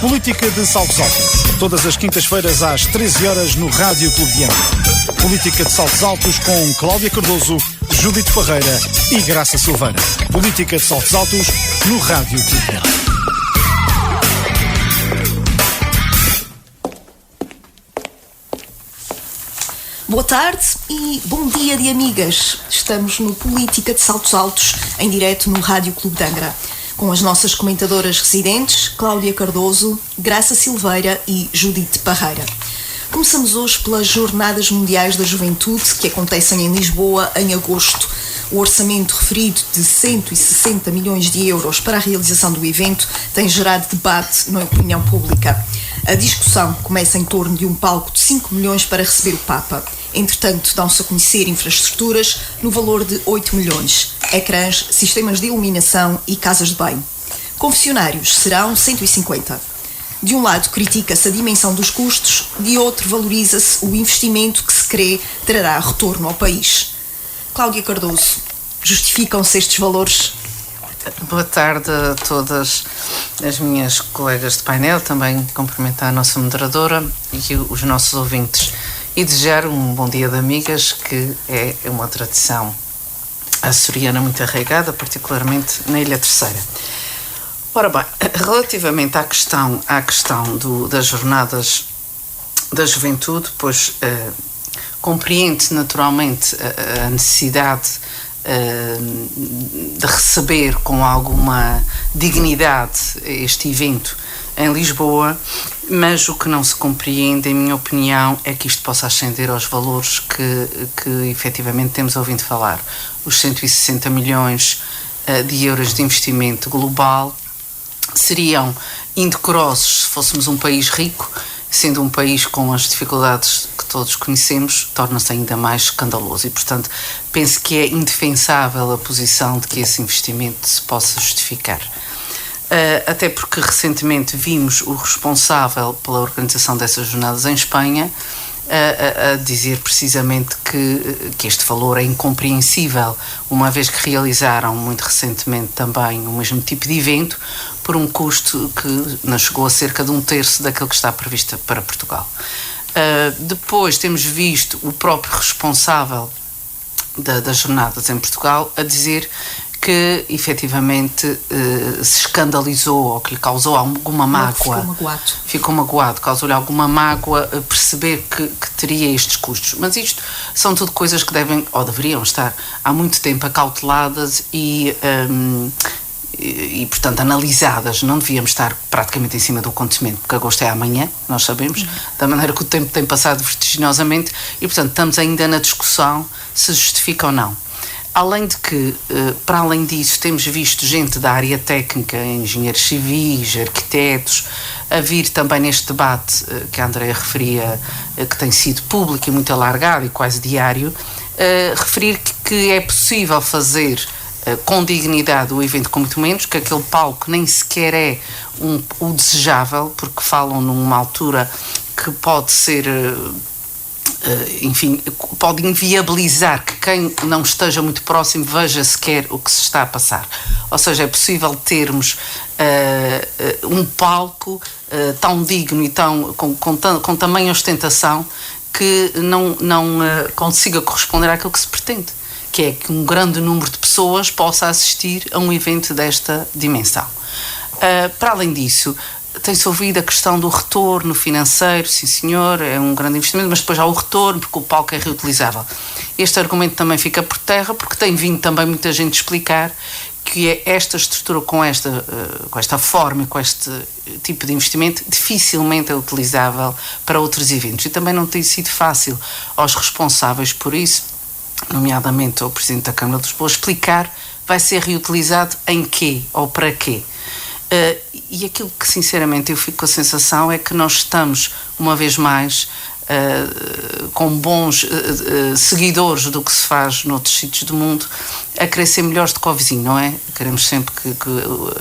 Política de Saltos Altos. Todas as quintas-feiras às 13 horas no Rádio Clube de Angra. Política de Saltos Altos com Cláudia Cardoso, Judite Parreira e Graça Silveira. Política de Saltos Altos no Rádio Clube de Angra. Boa tarde e bom dia de amigas. Estamos no Política de Saltos Altos, em direto no Rádio Clube de Angra, com as nossas comentadoras residentes, Cláudia Cardoso, Graça Silveira e Judite Parreira. Começamos hoje pelas Jornadas Mundiais da Juventude, que acontecem em Lisboa em agosto. O orçamento referido de 160 milhões de euros para a realização do evento tem gerado debate na opinião pública. A discussão começa em torno de um palco de 5 milhões para receber o Papa. Entretanto, dão-se a conhecer infraestruturas no valor de 8 milhões, ecrãs, sistemas de iluminação e casas de banho. Confessionários serão 150. De um lado, critica-se a dimensão dos custos, de outro, valoriza-se o investimento que se crê trará retorno ao país. Cláudia Cardoso, justificam-se estes valores? Boa tarde a todas as minhas colegas de painel, também cumprimentar a nossa moderadora e os nossos ouvintes e desejar um bom dia de amigas, que é uma tradição açoriana muito arraigada, particularmente na Ilha Terceira. Ora bem, relativamente à questão das jornadas da juventude, pois compreende naturalmente a necessidade de receber com alguma dignidade este evento em Lisboa, mas o que não se compreende, em minha opinião, é que isto possa ascender aos valores que efetivamente temos ouvido falar. Os 160 milhões de euros de investimento global seriam indecorosos se fôssemos um país rico, sendo um país com as dificuldades que todos conhecemos, torna-se ainda mais escandaloso e, portanto, penso que é indefensável a posição de que esse investimento se possa justificar. Até porque recentemente vimos o responsável pela organização dessas jornadas em Espanha a dizer precisamente que este valor é incompreensível, uma vez que realizaram muito recentemente também o mesmo tipo de evento por um custo que não chegou a cerca de 1/3 daquilo que está previsto para Portugal. Depois temos visto o próprio responsável das jornadas em Portugal a dizer que efetivamente se escandalizou ou que lhe causou alguma mágoa. Ficou magoado, causou-lhe alguma mágoa perceber que teria estes custos. Mas isto são tudo coisas que devem, ou deveriam estar, há muito tempo acauteladas e portanto, analisadas. Não devíamos estar praticamente em cima do acontecimento, porque agosto é amanhã, nós sabemos, da maneira que o tempo tem passado vertiginosamente e, portanto, estamos ainda na discussão se justifica ou não. Além de que, para além disso, temos visto gente da área técnica, engenheiros civis, arquitetos, a vir também neste debate que a Andréa referia, que tem sido público e muito alargado e quase diário, referir que é possível fazer com dignidade o evento com muito menos, que aquele palco nem sequer é o desejável, porque falam numa altura que pode ser... enfim, pode inviabilizar que quem não esteja muito próximo veja sequer o que se está a passar. Ou seja, é possível termos um palco tão digno e com tamanha ostentação que não consiga corresponder àquilo que se pretende, que é que um grande número de pessoas possa assistir a um evento desta dimensão. Para além disso, tem-se ouvido a questão do retorno financeiro, sim senhor, é um grande investimento, mas depois há o retorno porque o palco é reutilizável. Este argumento também fica por terra porque tem vindo também muita gente explicar que é esta estrutura com esta forma, com este tipo de investimento, dificilmente é utilizável para outros eventos. E também não tem sido fácil aos responsáveis por isso, nomeadamente ao Presidente da Câmara de Lisboa, explicar vai ser reutilizado em quê ou para quê. E aquilo que sinceramente eu fico com a sensação é que nós estamos, uma vez mais, com bons seguidores do que se faz noutros sítios do mundo, a querer ser melhores do que o vizinho, não é? Queremos sempre que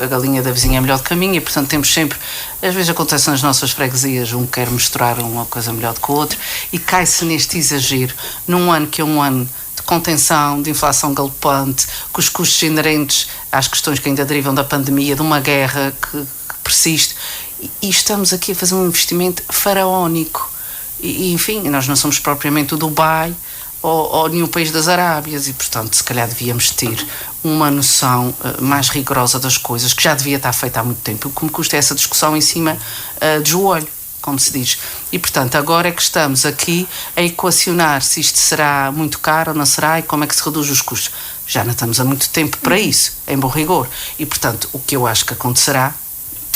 a galinha da vizinha é melhor do que a minha e, portanto, temos sempre, às vezes acontece nas nossas freguesias, um quer misturar uma coisa melhor do que o outro e cai-se neste exagero, num ano que é um ano de contenção, de inflação galopante, com os custos inerentes às questões que ainda derivam da pandemia, de uma guerra que persiste, e estamos aqui a fazer um investimento faraónico. E, enfim, nós não somos propriamente o Dubai ou nenhum país das Arábias e, portanto, se calhar devíamos ter uma noção mais rigorosa das coisas, que já devia estar feita há muito tempo. O que me custa é essa discussão em cima de joelho, como se diz. E, portanto, agora é que estamos aqui a equacionar se isto será muito caro ou não será e como é que se reduz os custos. Já não estamos há muito tempo para isso, em bom rigor. E, portanto, o que eu acho que acontecerá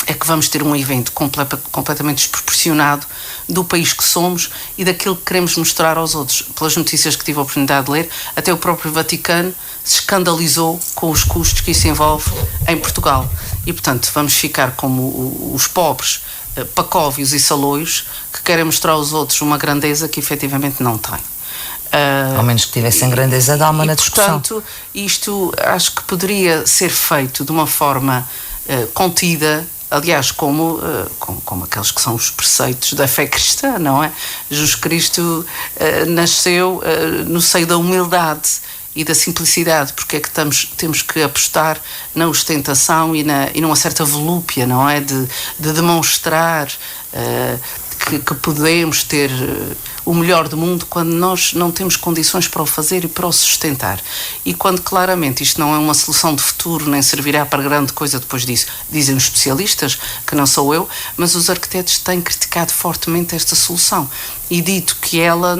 é que vamos ter um evento completamente desproporcionado do país que somos e daquilo que queremos mostrar aos outros. Pelas notícias que tive a oportunidade de ler, até o próprio Vaticano se escandalizou com os custos que isso envolve em Portugal. E, portanto, vamos ficar como os pobres, pacóvios e saloios, que querem mostrar aos outros uma grandeza que efetivamente não têm. Ao menos que tivessem grandeza de alma na discussão. Portanto, isto acho que poderia ser feito de uma forma contida, aliás, como aqueles que são os preceitos da fé cristã, não é? Jesus Cristo nasceu no seio da humildade e da simplicidade, porque é que temos que apostar na ostentação e numa certa volúpia, não é? De demonstrar que podemos ter o melhor do mundo quando nós não temos condições para o fazer e para o sustentar. E quando claramente isto não é uma solução de futuro, nem servirá para grande coisa depois disso, dizem os especialistas, que não sou eu, mas os arquitetos têm criticado fortemente esta solução e dito que ela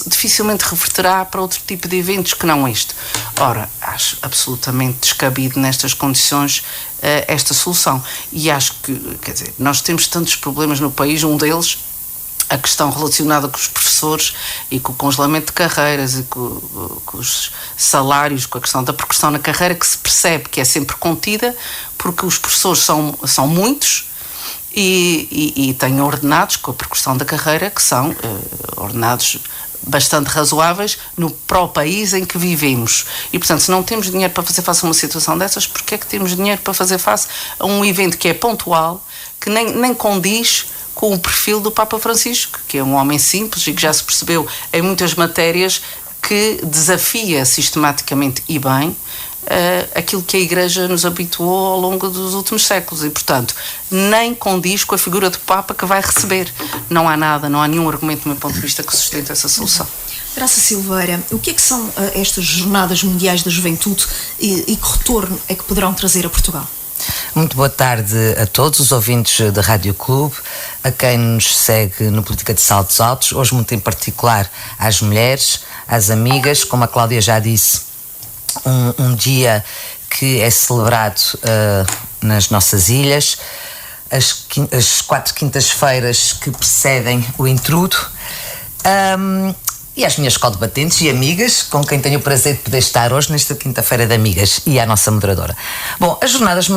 dificilmente reverterá para outro tipo de eventos que não este. Ora, acho absolutamente descabido nestas condições esta solução. E acho que, quer dizer, nós temos tantos problemas no país, um deles a questão relacionada com os professores e com o congelamento de carreiras e com os salários, com a questão da progressão na carreira, que se percebe que é sempre contida, porque os professores são muitos e têm ordenados com a progressão da carreira, que são ordenados bastante razoáveis para o país em que vivemos. E, portanto, se não temos dinheiro para fazer face a uma situação dessas, porque é que temos dinheiro para fazer face a um evento que é pontual, que nem condiz com o perfil do Papa Francisco, que é um homem simples e que já se percebeu em muitas matérias que desafia sistematicamente e bem aquilo que a Igreja nos habituou ao longo dos últimos séculos e, portanto, nem condiz com a figura do Papa que vai receber. Não há nenhum argumento do meu ponto de vista que sustente essa solução. Graça Silveira, o que é que são estas Jornadas Mundiais da Juventude e que retorno é que poderão trazer a Portugal? Muito boa tarde a todos os ouvintes da Rádio Clube, a quem nos segue no Política de Saltos Altos, hoje muito em particular às mulheres, às amigas, como a Cláudia já disse, um dia que é celebrado nas nossas ilhas, as 4 quintas-feiras que precedem o intrudo, e às minhas codebatentes e amigas, com quem tenho o prazer de poder estar hoje nesta quinta-feira de amigas, e à nossa moderadora. Bom, as jornadas,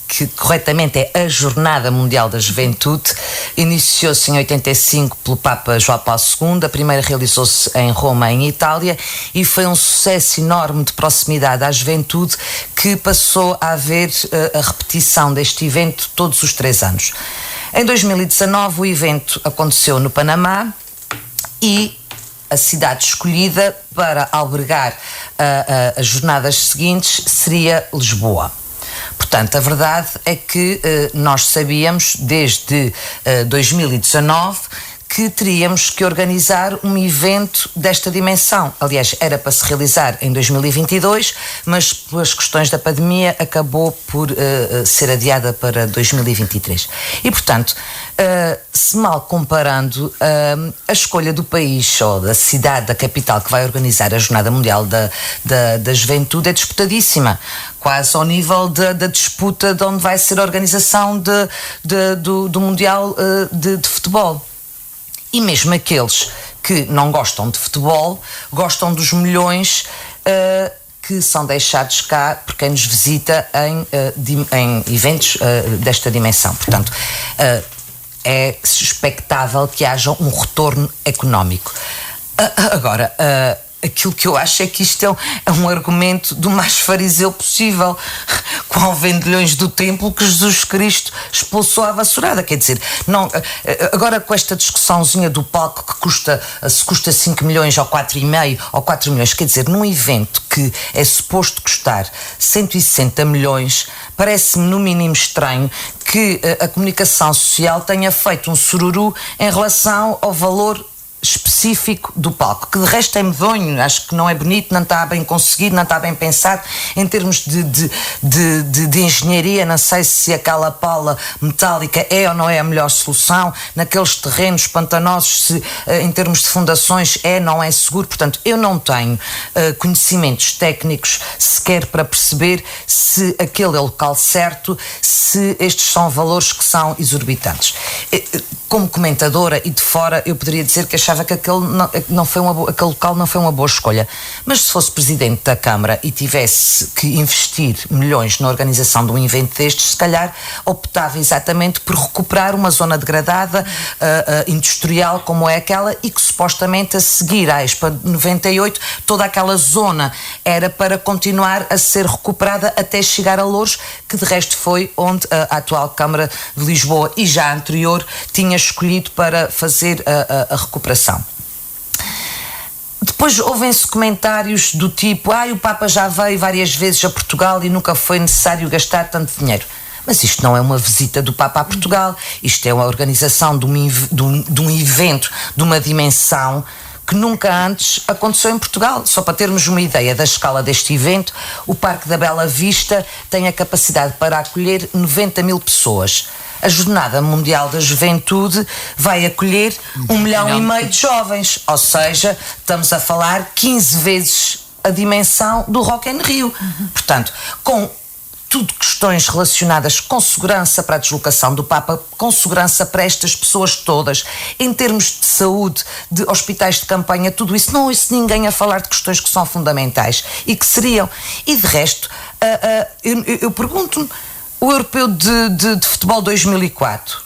que corretamente é a Jornada Mundial da Juventude, iniciou-se em 85 pelo Papa João Paulo II, a primeira realizou-se em Roma, em Itália, e foi um sucesso enorme de proximidade à juventude, que passou a haver a repetição deste evento todos os 3 anos. Em 2019 o evento aconteceu no Panamá, e a cidade escolhida para albergar as jornadas seguintes seria Lisboa. Portanto, a verdade é que nós sabíamos desde 2019 que teríamos que organizar um evento desta dimensão. Aliás, era para se realizar em 2022, mas pelas questões da pandemia acabou por ser adiada para 2023. E, portanto, se mal comparando, a escolha do país ou da cidade, da capital que vai organizar a Jornada Mundial da Juventude é disputadíssima, quase ao nível da disputa de onde vai ser a organização do Mundial de Futebol. E mesmo aqueles que não gostam de futebol, gostam dos milhões que são deixados cá por quem nos visita em eventos desta dimensão. Portanto, é expectável que haja um retorno económico. Agora, aquilo que eu acho é que isto é um argumento do mais fariseu possível. Qual vendilhões do templo que Jesus Cristo expulsou à vassourada? Quer dizer, não, agora com esta discussãozinha do palco que se custa 5 milhões ou 4,5 ou 4 milhões, quer dizer, num evento que é suposto custar 160 milhões, parece-me no mínimo estranho que a comunicação social tenha feito um sururu em relação ao valor específico do palco, que de resto é medonho, acho que não é bonito, não está bem conseguido, não está bem pensado em termos de engenharia. Não sei se aquela pala metálica é ou não é a melhor solução, naqueles terrenos pantanosos, se em termos de fundações é ou não é seguro. Portanto, eu não tenho conhecimentos técnicos sequer para perceber se aquele é o local certo, se estes são valores que são exorbitantes. Como comentadora e de fora, eu poderia dizer que achava que aquele local não foi uma boa escolha. Mas se fosse presidente da Câmara e tivesse que investir milhões na organização de um evento destes, se calhar optava exatamente por recuperar uma zona degradada, industrial como é aquela, e que supostamente a seguir à Expo 98 toda aquela zona era para continuar a ser recuperada até chegar a Loures, que de resto foi onde a atual Câmara de Lisboa e já a anterior tinha escolhido para fazer a recuperação. Depois ouvem-se comentários do tipo: o Papa já veio várias vezes a Portugal e nunca foi necessário gastar tanto dinheiro. Mas isto não é uma visita do Papa a Portugal, isto é uma organização de um evento de uma dimensão que nunca antes aconteceu em Portugal. Só para termos uma ideia da escala deste evento, o Parque da Bela Vista tem a capacidade para acolher 90 mil pessoas. A Jornada Mundial da Juventude vai acolher 1,5 milhão de jovens, ou seja, estamos a falar 15 vezes a dimensão do Rock in Rio. Portanto, com tudo questões relacionadas com segurança para a deslocação do Papa, com segurança para estas pessoas todas, em termos de saúde, de hospitais de campanha, tudo isso, não ouço ninguém a falar de questões que são fundamentais e que seriam. E de resto, eu pergunto-me, o Europeu de Futebol 2004,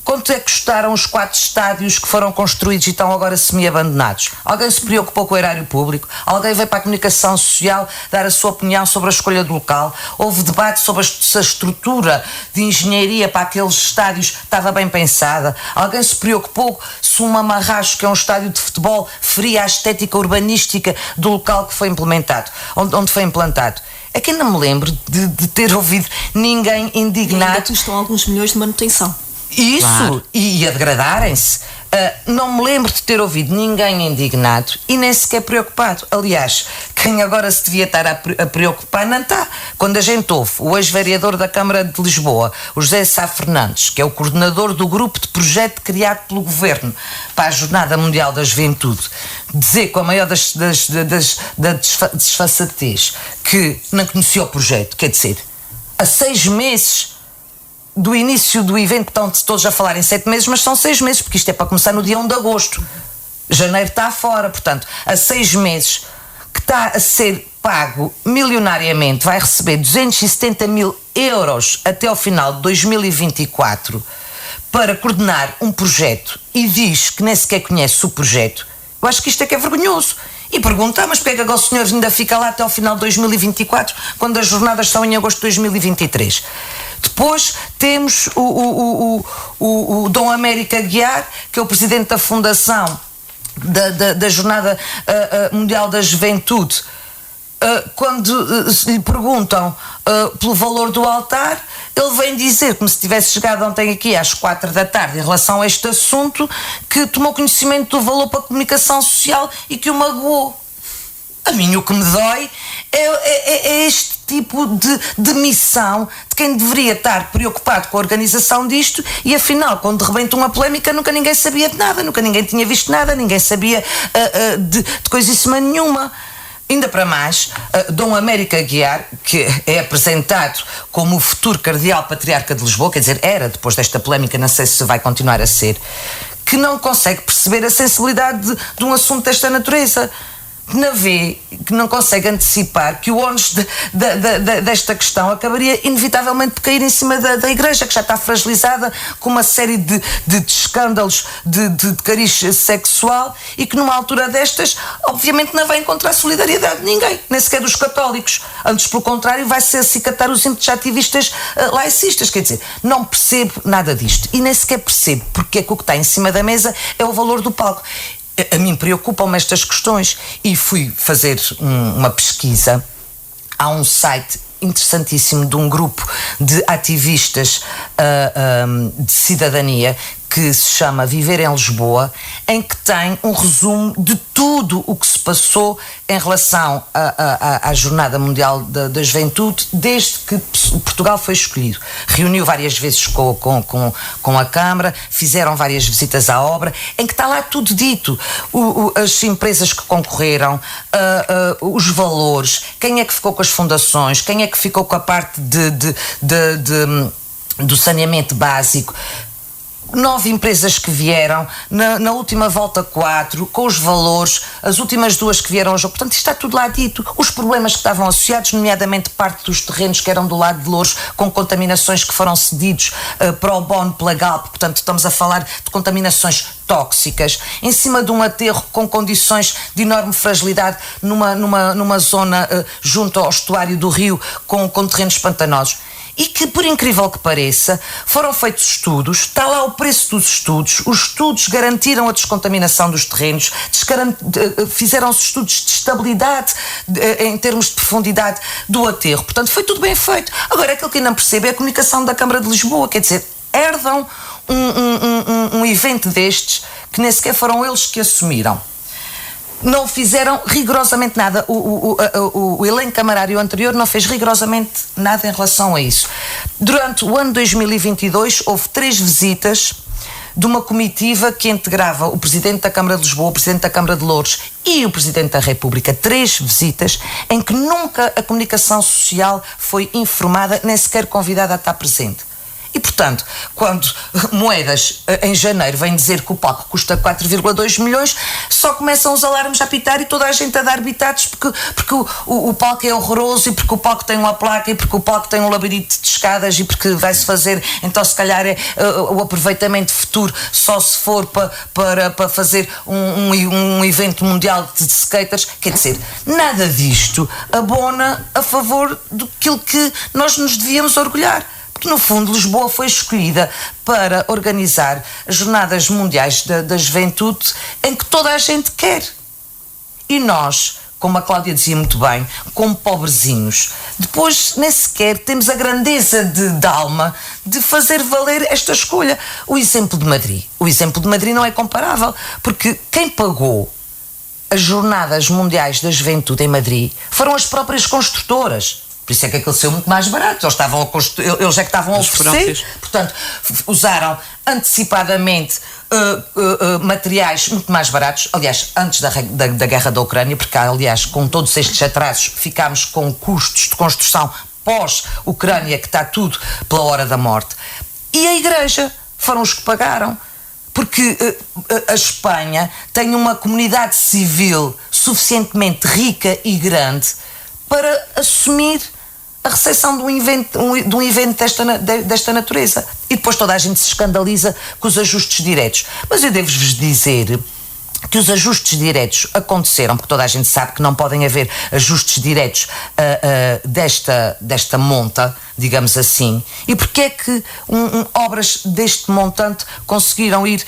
quanto é que custaram os 4 estádios que foram construídos e estão agora semi-abandonados? Alguém se preocupou com o erário público? Alguém veio para a comunicação social dar a sua opinião sobre a escolha do local? Houve debate sobre se a estrutura de engenharia para aqueles estádios estava bem pensada? Alguém se preocupou se uma Marrasco, que é um estádio de futebol, feria a estética urbanística do local que foi implementado, onde foi implantado? É que ainda me lembro de ter ouvido ninguém indignado. E ainda custam alguns milhões de manutenção. Isso, claro. E a degradarem-se. Não me lembro de ter ouvido ninguém indignado e nem sequer preocupado. Aliás, quem agora se devia estar a preocupar não está. Quando a gente ouve o ex-vereador da Câmara de Lisboa, o José Sá Fernandes, que é o coordenador do grupo de projeto criado pelo Governo para a Jornada Mundial da Juventude, dizer com a maior da desfaçatez que não conhecia o projeto, quer dizer, há 6 meses do início do evento, estão todos a falar em 7 meses, mas são 6 meses, porque isto é para começar no dia 1 de agosto. Janeiro está fora, portanto, há 6 meses que está a ser pago milionariamente, vai receber 270 mil euros até ao final de 2024 para coordenar um projeto e diz que nem sequer conhece o projeto. Eu acho que isto é que é vergonhoso. E pergunta, mas porquê é que o senhor ainda fica lá até ao final de 2024, quando as jornadas são em agosto de 2023? Depois temos o Dom Américo Aguiar, que é o presidente da Fundação da Jornada Mundial da Juventude. Quando lhe perguntam pelo valor do altar, ele vem dizer, como se tivesse chegado ontem aqui às 4 da tarde em relação a este assunto, que tomou conhecimento do valor para a comunicação social e que o magoou. A mim o que me dói é este tipo de missão de quem deveria estar preocupado com a organização disto e afinal, quando rebenta uma polémica, nunca ninguém sabia de nada, nunca ninguém tinha visto nada, ninguém sabia de coisíssima nenhuma. Ainda para mais, Dom Américo Aguiar, que é apresentado como o futuro cardeal patriarca de Lisboa, quer dizer, era depois desta polémica, não sei se vai continuar a ser, que não consegue perceber a sensibilidade de um assunto desta natureza. que não consegue antecipar que o ónus desta questão acabaria inevitavelmente por cair em cima da Igreja, que já está fragilizada com uma série de escândalos de cariz sexual, e que numa altura destas obviamente não vai encontrar solidariedade de ninguém, nem sequer dos católicos. Antes, pelo contrário, vai-se acicatar os ímpetos ativistas laicistas. Quer dizer, não percebo nada disto e nem sequer percebo porque é que o que está em cima da mesa é o valor do palco. A mim preocupam-me estas questões e fui fazer uma pesquisa. Há um site interessantíssimo de um grupo de ativistas de cidadania que se chama Viver em Lisboa, em que tem um resumo de tudo o que se passou em relação à Jornada Mundial da Juventude desde que Portugal foi escolhido. Reuniu várias vezes com a Câmara, fizeram várias visitas à obra, em que está lá tudo dito. As empresas que concorreram, os valores, quem é que ficou com as fundações, quem é que ficou com a parte do saneamento básico. 9 empresas que vieram, na última volta 4, com os valores, as últimas 2 que vieram ao jogo. Portanto, isto está tudo lá dito. Os problemas que estavam associados, nomeadamente parte dos terrenos que eram do lado de Loures, com contaminações que foram cedidos para o Bono pela Galp. Portanto, estamos a falar de contaminações tóxicas, em cima de um aterro com condições de enorme fragilidade numa zona junto ao estuário do rio, com terrenos pantanosos. E que, por incrível que pareça, foram feitos estudos, está lá o preço dos estudos, os estudos garantiram a descontaminação dos terrenos, fizeram-se estudos de estabilidade em termos de profundidade do aterro, portanto foi tudo bem feito. Agora, aquilo que eu não percebo é a comunicação da Câmara de Lisboa, quer dizer, herdam um evento destes que nem sequer foram eles que assumiram. Não fizeram rigorosamente nada. O elenco camarário anterior não fez rigorosamente nada em relação a isso. Durante o ano 2022 houve 3 visitas de uma comitiva que integrava o Presidente da Câmara de Lisboa, o Presidente da Câmara de Loures e o Presidente da República. 3 visitas em que nunca a comunicação social foi informada, nem sequer convidada a estar presente. E, portanto, quando Moedas, em janeiro, vem dizer que o palco custa 4,2 milhões, só começam os alarmes a apitar e toda a gente a dar bitados porque o palco é horroroso e porque o palco tem uma placa e porque o palco tem um labirinto de escadas e porque vai-se fazer, então se calhar o aproveitamento futuro só se for para fazer um evento mundial de skaters. Quer dizer, nada disto abona a favor daquilo que nós nos devíamos orgulhar. Porque, no fundo, Lisboa foi escolhida para organizar as Jornadas Mundiais da Juventude em que toda a gente quer. E nós, como a Cláudia dizia muito bem, como pobrezinhos, depois nem sequer temos a grandeza de alma de fazer valer esta escolha. O exemplo de Madrid não é comparável, porque quem pagou as Jornadas Mundiais da Juventude em Madrid foram as próprias construtoras. Por isso é que aquilo saiu muito mais barato. Eles é que estavam a oferecer. Portanto, usaram antecipadamente materiais muito mais baratos. Aliás, antes da guerra da Ucrânia, porque, aliás, com todos estes atrasos, ficámos com custos de construção pós-Ucrânia, que está tudo pela hora da morte. E a Igreja foram os que pagaram. Porque a Espanha tem uma comunidade civil suficientemente rica e grande para assumir a recepção de um evento desta natureza. E depois toda a gente se escandaliza com os ajustes diretos. Mas eu devo-vos dizer que os ajustes diretos aconteceram, porque toda a gente sabe que não podem haver ajustes diretos desta monta, digamos assim. E porque é que obras deste montante conseguiram ir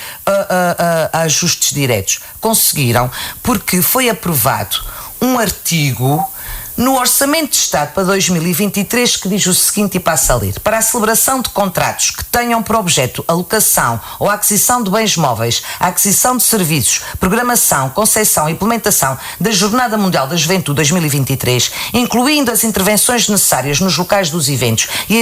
a ajustes diretos? Conseguiram porque foi aprovado um artigo no Orçamento de Estado para 2023 que diz o seguinte, e passo a ler: para a celebração de contratos que tenham por objeto a locação ou a aquisição de bens móveis, a aquisição de serviços, programação, concessão e implementação da Jornada Mundial da Juventude 2023, incluindo as intervenções necessárias nos locais dos eventos e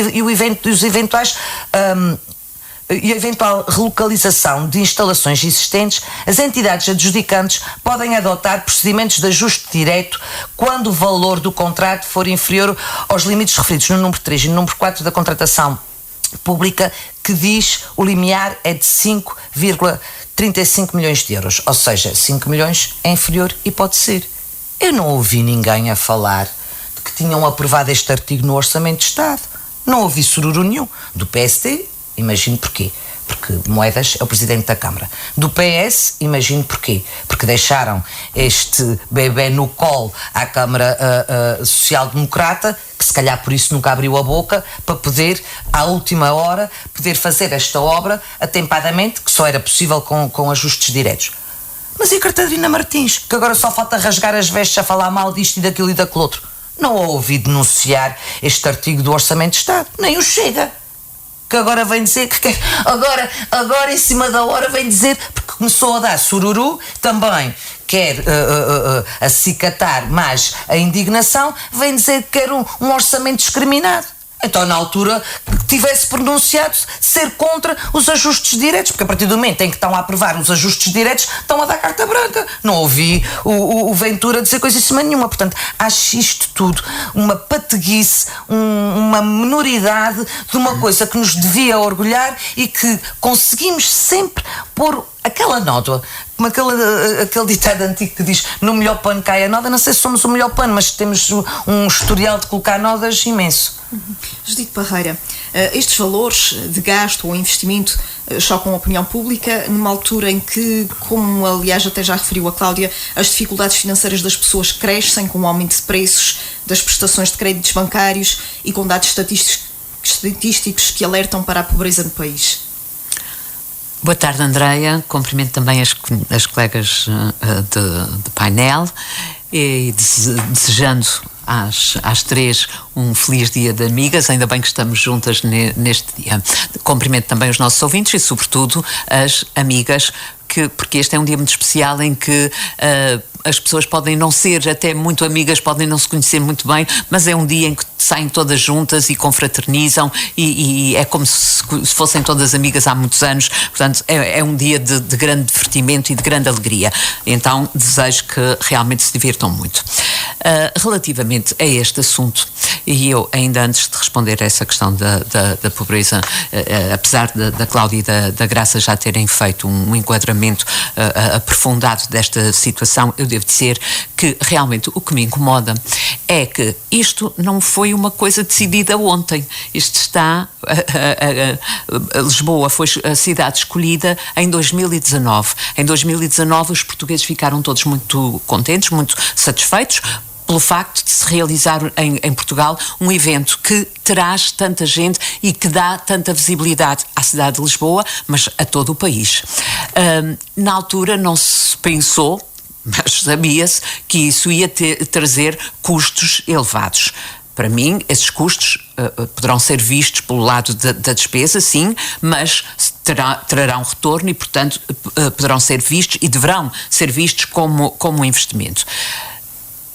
a eventual relocalização de instalações existentes, as entidades adjudicantes podem adotar procedimentos de ajuste direto quando o valor do contrato for inferior aos limites referidos no número 3 e no número 4 da contratação pública, que diz o limiar é de 5,35 milhões de euros. Ou seja, 5 milhões é inferior e pode ser. Eu não ouvi ninguém a falar de que tinham aprovado este artigo no Orçamento de Estado. Não ouvi sururu nenhum. Do PSD, imagino porquê. Porque Moedas é o Presidente da Câmara. Do PS, imagino porquê. Porque deixaram este bebê no colo à Câmara Social-Democrata, que se calhar por isso nunca abriu a boca, para poder, à última hora, poder fazer esta obra atempadamente, que só era possível com ajustes diretos. Mas e a Catarina Martins, que agora só falta rasgar as vestes a falar mal disto e daquilo e daquele outro? Não a ouvi denunciar este artigo do Orçamento de Estado. Nem o Chega. Que agora vem dizer que quer... Agora em cima da hora vem dizer, porque começou a dar sururu, também quer acicatar mais a indignação, vem dizer que quer um orçamento discriminado. Então, na altura, que tivesse pronunciado ser contra os ajustes diretos, porque a partir do momento em que estão a aprovar os ajustes diretos, estão a dar carta branca. Não ouvi o Ventura dizer coisíssima nenhuma. Portanto, acho isto tudo uma pateguice, uma minoridade de uma coisa que nos devia orgulhar e que conseguimos sempre pôr aquela nódoa, como aquele ditado antigo que diz: no melhor pano cai a nódoa. Não sei se somos o melhor pano, mas temos um historial de colocar nódoas imenso. Judite Parreira, estes valores de gasto ou investimento chocam a opinião pública numa altura em que, como aliás até já referiu a Cláudia, as dificuldades financeiras das pessoas crescem com o aumento de preços das prestações de créditos bancários e com dados estatísticos que alertam para a pobreza no país. Boa tarde, Andreia. Cumprimento também as colegas de painel e desejando às três um feliz dia de amigas, ainda bem que estamos juntas neste dia. Cumprimento também os nossos ouvintes e, sobretudo, as amigas, porque este é um dia muito especial em que as pessoas podem não ser até muito amigas, podem não se conhecer muito bem, mas é um dia em que saem todas juntas e confraternizam e é como se fossem todas amigas há muitos anos. Portanto, é um dia de grande divertimento e de grande alegria. Então, desejo que realmente se divirtam muito. Relativamente a este assunto, e eu ainda antes de responder a essa questão da pobreza, apesar da Cláudia e da Graça já terem feito um enquadramento aprofundado desta situação, eu devo dizer que realmente o que me incomoda é que isto não foi uma coisa decidida ontem. Isto está... Lisboa foi a cidade escolhida em 2019. Em 2019 os portugueses ficaram todos muito contentes, muito satisfeitos pelo facto de se realizar em Portugal um evento que traz tanta gente e que dá tanta visibilidade à cidade de Lisboa, mas a todo o país. Na altura não se pensou, mas sabia-se que isso ia trazer custos elevados. Para mim, esses custos poderão ser vistos pelo lado da despesa, sim, mas trarão retorno e, portanto, poderão ser vistos e deverão ser vistos como um investimento.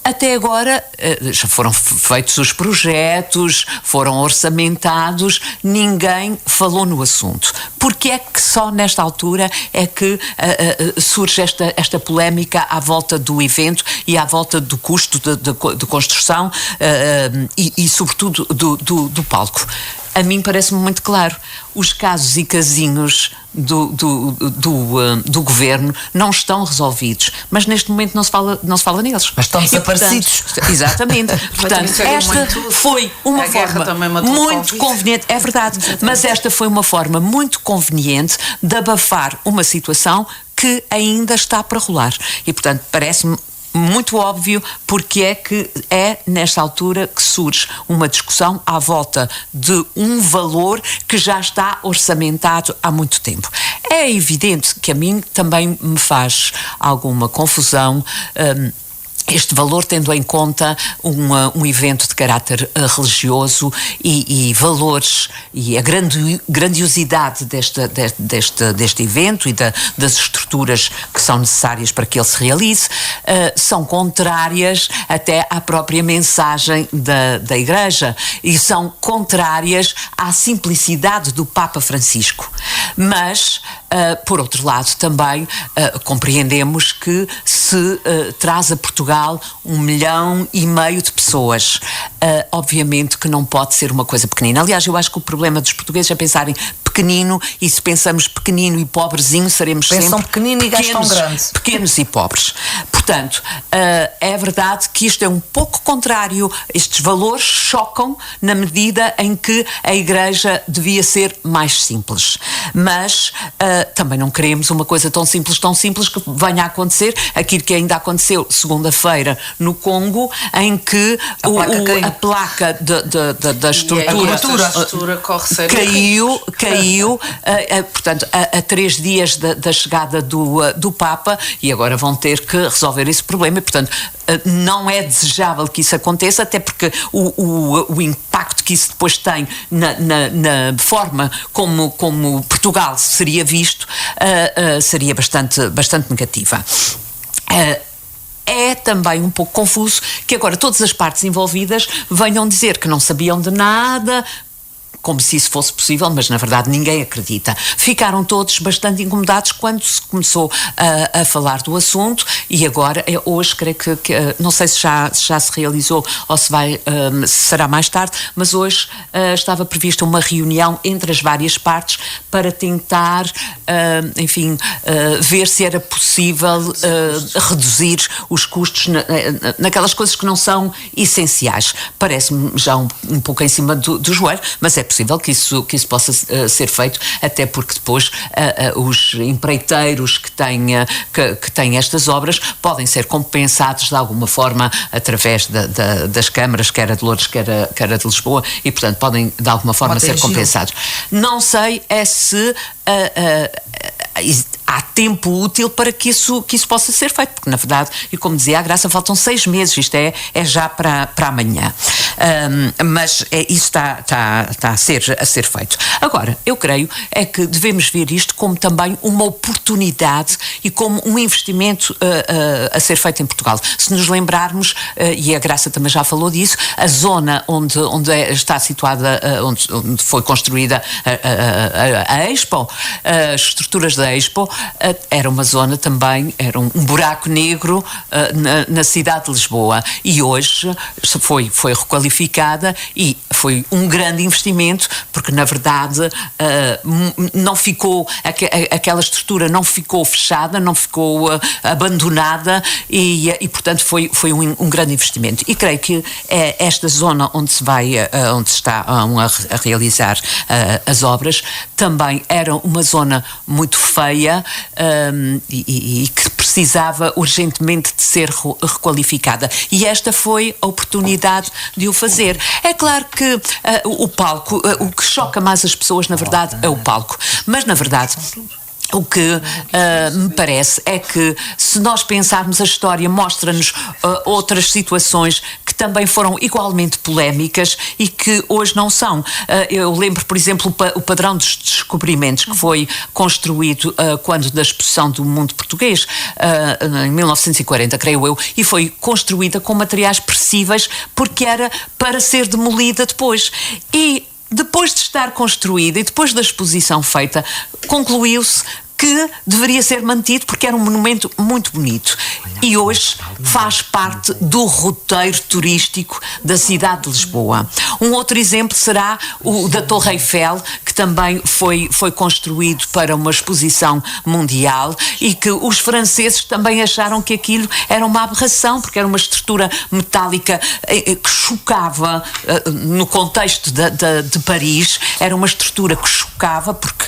Até agora já foram feitos os projetos, foram orçamentados, ninguém falou no assunto. Porque é que só nesta altura é que surge esta polémica à volta do evento e à volta do custo de construção e sobretudo do palco? A mim parece-me muito claro, os casos e casinhos do governo não estão resolvidos, mas neste momento não se fala neles. Mas estão desaparecidos. Exatamente. Portanto, esta foi uma forma muito conveniente, é verdade, mas esta foi uma forma muito conveniente de abafar uma situação que ainda está para rolar. E, portanto, parece-me muito óbvio porque é que é nesta altura que surge uma discussão à volta de um valor que já está orçamentado há muito tempo. É evidente que a mim também me faz alguma confusão este valor, tendo em conta um evento de caráter religioso e valores e a grandiosidade deste evento e das estruturas que são necessárias para que ele se realize, são contrárias até à própria mensagem da Igreja e são contrárias à simplicidade do Papa Francisco. Mas, por outro lado, também compreendemos que se traz a Portugal 1,5 milhão de pessoas. Obviamente que não pode ser uma coisa pequenina. Aliás, eu acho que o problema dos portugueses é pensarem pequenino, e se pensamos pequenino e pobrezinho, seremos Pensam sempre pequenino e gastam grande. Pequenos e pobres. Portanto, é verdade que isto é um pouco contrário, estes valores chocam na medida em que a Igreja devia ser mais simples. Mas também não queremos uma coisa tão simples que venha a acontecer aquilo que ainda aconteceu segunda-feira no Congo, em que a placa da estrutura caiu, portanto, a 3 dias da chegada do Papa, e agora vão ter que resolver esse problema, e, portanto, não é desejável que isso aconteça, até porque o impacto que isso depois tem na forma como Portugal seria visto seria bastante negativa. É também um pouco confuso que agora todas as partes envolvidas venham dizer que não sabiam de nada, como se isso fosse possível, mas na verdade ninguém acredita. Ficaram todos bastante incomodados quando se começou a falar do assunto, e agora, hoje, creio que não sei se já se realizou ou se será mais tarde, mas hoje estava prevista uma reunião entre as várias partes para tentar, ver se era possível reduzir os custos naquelas coisas que não são essenciais. Parece-me já um pouco em cima do joelho, mas é possível que isso possa ser feito, até porque depois os empreiteiros que têm estas obras podem ser compensados de alguma forma através das câmaras, quer a de Lourdes, quer a de Lisboa, e portanto podem de alguma forma ser compensados. Não sei se há tempo útil para que isso possa ser feito, porque na verdade, e como dizia a Graça, faltam 6 meses, isto é já para amanhã, mas isso está a ser feito. Agora, eu creio que devemos ver isto como também uma oportunidade e como um investimento a ser feito em Portugal. Se nos lembrarmos, e a Graça também já falou disso, a zona onde está situada, onde foi construída a Expo, as estruturas da Expo, era uma zona também, era um buraco negro na cidade de Lisboa, e hoje foi requalificada e foi um grande investimento, porque na verdade não ficou, aquela estrutura não ficou fechada, não ficou abandonada, e portanto foi um grande investimento, e creio que esta zona onde se está a realizar as obras também era uma zona muito feia, e que precisava urgentemente de ser requalificada, e esta foi a oportunidade de o fazer. É claro que o palco, o que choca mais as pessoas, na verdade, é o palco, mas na verdade o que me parece é que, se nós pensarmos, a história mostra-nos outras situações que também foram igualmente polémicas e que hoje não são. Eu lembro, por exemplo, o Padrão dos Descobrimentos, que foi construído quando da exposição do mundo português, em 1940, creio eu, e foi construída com materiais perecíveis porque era para ser demolida depois. E depois de estar construída e depois da exposição feita, concluiu-se que deveria ser mantido porque era um monumento muito bonito, e hoje faz parte do roteiro turístico da cidade de Lisboa. Um outro exemplo será o da Torre Eiffel, que também foi construído para uma exposição mundial, e que os franceses também acharam que aquilo era uma aberração, porque era uma estrutura metálica que chocava no contexto de Paris, era uma estrutura que chocava porque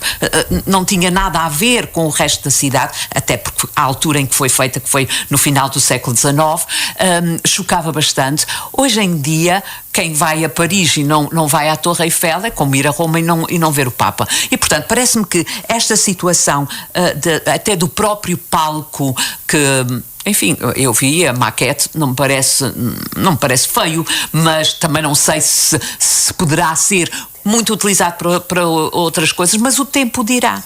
não tinha nada a ver com o resto da cidade, até porque a altura em que foi feita, que foi no final do século XIX, chocava bastante. Hoje em dia, quem vai a Paris e não vai à Torre Eiffel é como ir a Roma e não ver o Papa. E, portanto, parece-me que esta situação, até do próprio palco, que, enfim, eu vi a maquete, não me parece feio, mas também não sei se poderá ser muito utilizado para outras coisas, mas o tempo dirá.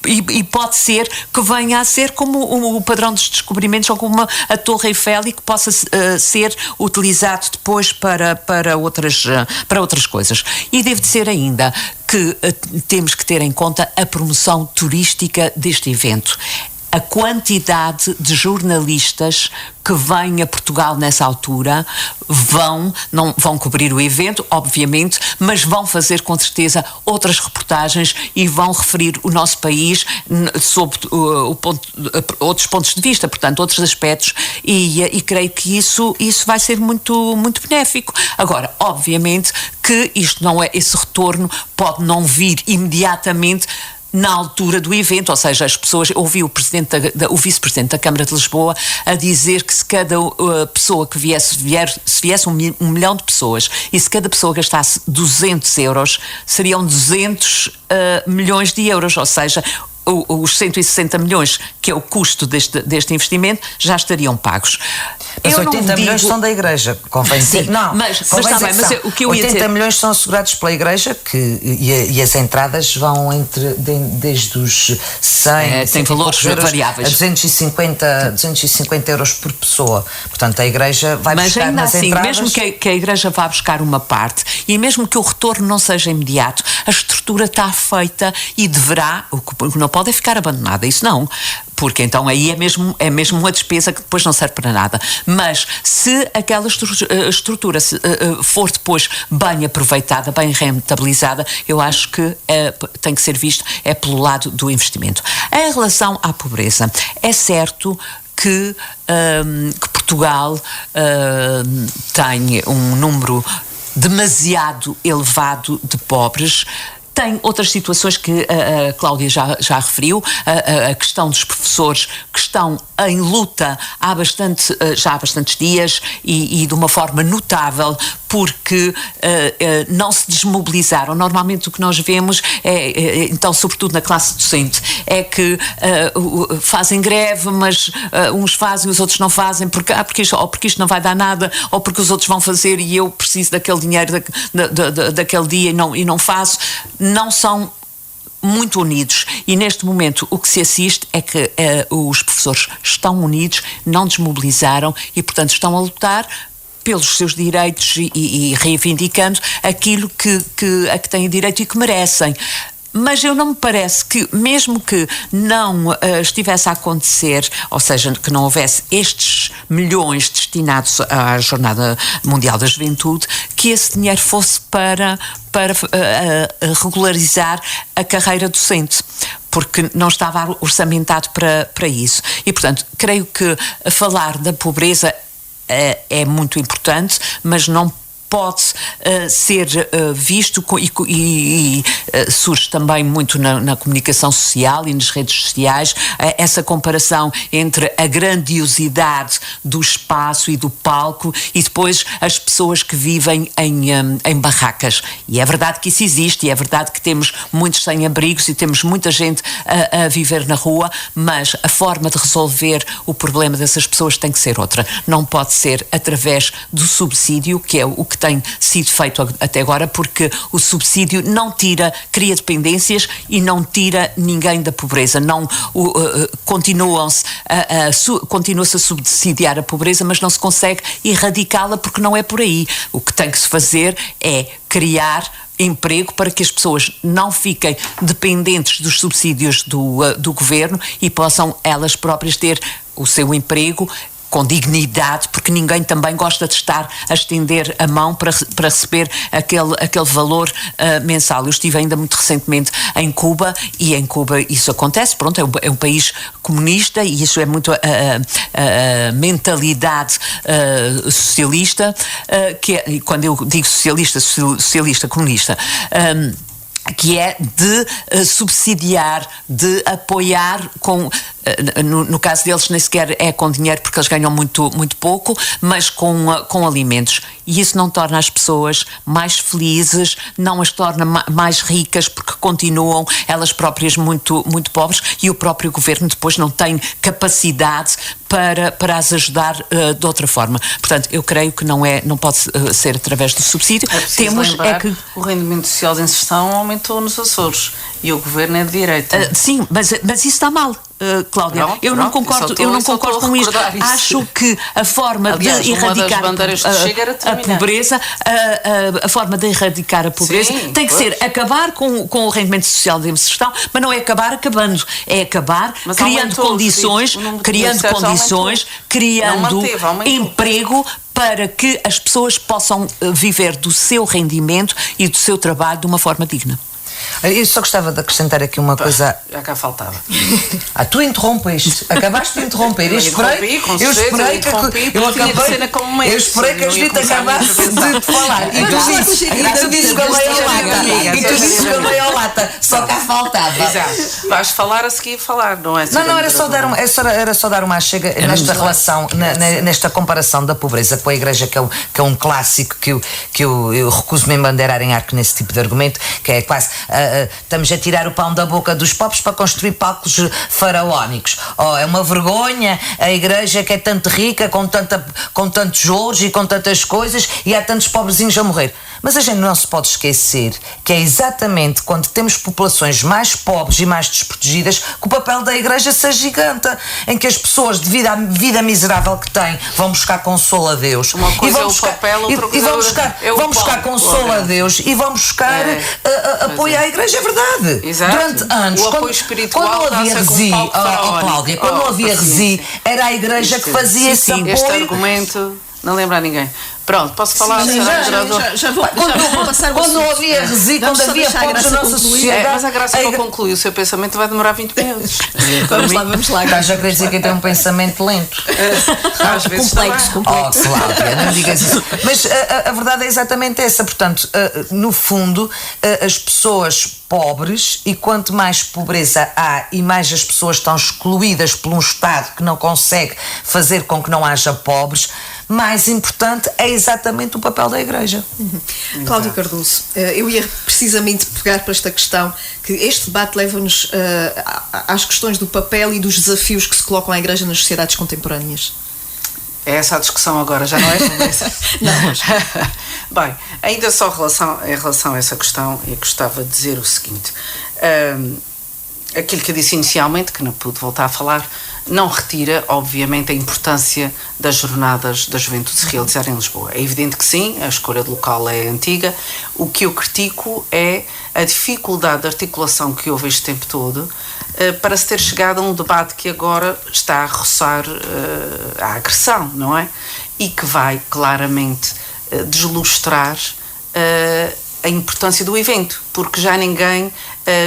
E pode ser que venha a ser como o Padrão dos Descobrimentos ou como a Torre Eiffel, e que possa ser utilizado depois para outras coisas. E deve ser ainda que temos que ter em conta a promoção turística deste evento. a quantidade de jornalistas que vêm a Portugal nessa altura não vão cobrir o evento, obviamente, mas vão fazer com certeza outras reportagens e vão referir o nosso país sob outros pontos de vista, portanto, outros aspectos, e creio que isso vai ser muito, muito benéfico. Agora, obviamente que isto não é, esse retorno pode não vir imediatamente na altura do evento, ou seja, as pessoas, ouvi o vice-presidente da Câmara de Lisboa a dizer que se cada pessoa que viesse 1 milhão de pessoas e se cada pessoa gastasse 200 euros, seriam 200 milhões de euros, ou seja, os 160 milhões, que é o custo deste investimento, já estariam pagos. Mas 80 milhões são da Igreja, convém dizer. Sim, não, mas está bem, mas o que eu ia dizer... 80 milhões são assegurados pela Igreja e as entradas vão desde os 100... tem valores variáveis. A 250 euros por pessoa. Portanto, a Igreja vai buscar nas assim, entradas... Mesmo que a Igreja vá buscar uma parte e mesmo que o retorno não seja imediato, a estrutura está feita e deverá... O que não pode é ficar abandonada, isso não, porque então aí é mesmo uma despesa que depois não serve para nada. Mas se aquela estrutura for depois bem aproveitada, bem rentabilizada, eu acho que tem que ser visto pelo lado do investimento. Em relação à pobreza, é certo que Portugal tem um número demasiado elevado de pobres. Tem outras situações que a Cláudia já referiu, a questão dos professores que estão em luta já há bastantes dias e de uma forma notável, porque não se desmobilizaram. Normalmente o que nós vemos então, sobretudo na classe docente, é que fazem greve, mas uns fazem, os outros não fazem, porque isto não vai dar nada, ou porque os outros vão fazer e eu preciso daquele dinheiro daquele dia e não faço. Não são muito unidos e neste momento o que se assiste é que os professores estão unidos, não desmobilizaram e portanto estão a lutar pelos seus direitos e reivindicando aquilo a que têm direito e que merecem. Mas eu não me parece que, mesmo que não estivesse a acontecer, ou seja, que não houvesse estes milhões destinados à Jornada Mundial da Juventude, que esse dinheiro fosse para regularizar a carreira docente, porque não estava orçamentado para isso. E, portanto, creio que falar da pobreza é muito importante, mas não pode ser visto e surge também muito na comunicação social e nas redes sociais essa comparação entre a grandiosidade do espaço e do palco e depois as pessoas que vivem em barracas. E é verdade que isso existe e é verdade que temos muitos sem-abrigos e temos muita gente a viver na rua, mas a forma de resolver o problema dessas pessoas tem que ser outra. Não pode ser através do subsídio, que é o que tem sido feito até agora, porque o subsídio não cria dependências e não tira ninguém da pobreza. Continua-se a subsidiar a pobreza, mas não se consegue erradicá-la porque não é por aí. O que tem que se fazer é criar emprego para que as pessoas não fiquem dependentes dos subsídios do governo e possam elas próprias ter o seu emprego com dignidade, porque ninguém também gosta de estar a estender a mão para receber aquele valor mensal. Eu estive ainda muito recentemente em Cuba e em Cuba isso acontece, pronto, é um país comunista e isso é muito a mentalidade socialista, que é, quando eu digo socialista, comunista, que é de subsidiar, de apoiar no caso deles nem sequer é com dinheiro porque eles ganham muito, muito pouco, mas com alimentos. E isso não torna as pessoas mais felizes, não as torna mais ricas porque continuam elas próprias muito, muito pobres e o próprio governo depois não tem capacidade para as ajudar de outra forma. Portanto, eu creio que não pode ser através do subsídio. Temos que o rendimento social de inserção aumentou nos Açores e o governo é de direita. Sim, mas isso está mal. Cláudia, eu não concordo com isto. Acho que a forma de erradicar a pobreza, a forma de erradicar a pobreza tem que ser acabar com o rendimento social de inserção, mas não é acabar acabando, é acabar criando condições, criando emprego para que as pessoas possam viver do seu rendimento e do seu trabalho de uma forma digna. Eu só gostava de acrescentar aqui uma coisa. Já cá faltava. Tu interrompeste, acabaste de interromper. Eu esperei que a Judite acabasse de falar. E tu dizes que a meia lata. Só cá faltava. Exato. Vais falar a seguir falar, não é? Não, era só dar uma chega nesta relação, nesta comparação da pobreza com a Igreja, que é um clássico que eu recuso-me a embandeirar em arco nesse tipo de argumento, que é quase. Estamos a tirar o pão da boca dos pobres para construir palcos faraónicos. É uma vergonha a Igreja, que é tanto rica, com tantos ouros e com tantas coisas, e há tantos pobrezinhos a morrer. Mas a gente não se pode esquecer que é exatamente quando temos populações mais pobres e mais desprotegidas que o papel da Igreja se agiganta, em que as pessoas, devido à vida miserável que têm, vão buscar consolo a Deus. Uma coisa é o papel, outra coisa vão buscar consolo a Deus e vão buscar apoio à Igreja, é verdade. Exato. Durante anos, o apoio espiritual, quando não havia resi, Cláudia, quando não havia resi, era a Igreja que fazia esse apoio. Este argumento não lembra a ninguém. Pronto, posso falar? Já vou passar. Quando não havia resi, quando havia pobres na nossa sociedade. Mas a graça para concluir o seu pensamento vai demorar 20 minutos. Vamos lá. Já queria dizer que tem um pensamento lento. Às vezes complexo. Cláudia, não digas isso. Mas a verdade é exatamente essa. Portanto, no fundo, as pessoas pobres, e quanto mais pobreza há e mais as pessoas estão excluídas por um Estado que não consegue fazer com que não haja pobres, mais importante é exatamente o papel da Igreja. Cláudia Cardoso, eu ia precisamente pegar para esta questão, que este debate leva-nos às questões do papel e dos desafios que se colocam à Igreja nas sociedades contemporâneas. É essa a discussão agora, já não é sobre isso? Não. Bem, ainda só em relação a essa questão, eu gostava de dizer o seguinte. Aquilo que eu disse inicialmente, que não pude voltar a falar, não retira, obviamente, a importância das jornadas da juventude se realizarem em Lisboa. É evidente que sim, a escolha do local é antiga. O que eu critico é a dificuldade de articulação que houve este tempo todo para se ter chegado a um debate que agora está a roçar a agressão, não é? E que vai claramente deslustrar a importância do evento, porque já ninguém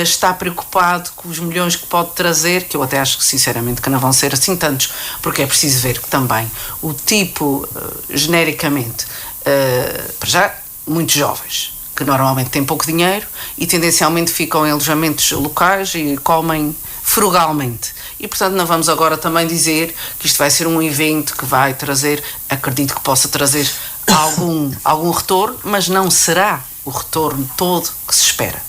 está preocupado com os milhões que pode trazer, que eu até acho que sinceramente que não vão ser assim tantos, porque é preciso ver que também o tipo, genericamente, para já, muitos jovens, que normalmente têm pouco dinheiro e tendencialmente ficam em alojamentos locais e comem frugalmente. E, portanto, não vamos agora também dizer que isto vai ser um evento que vai trazer, acredito que possa trazer algum retorno, mas não será o retorno todo que se espera.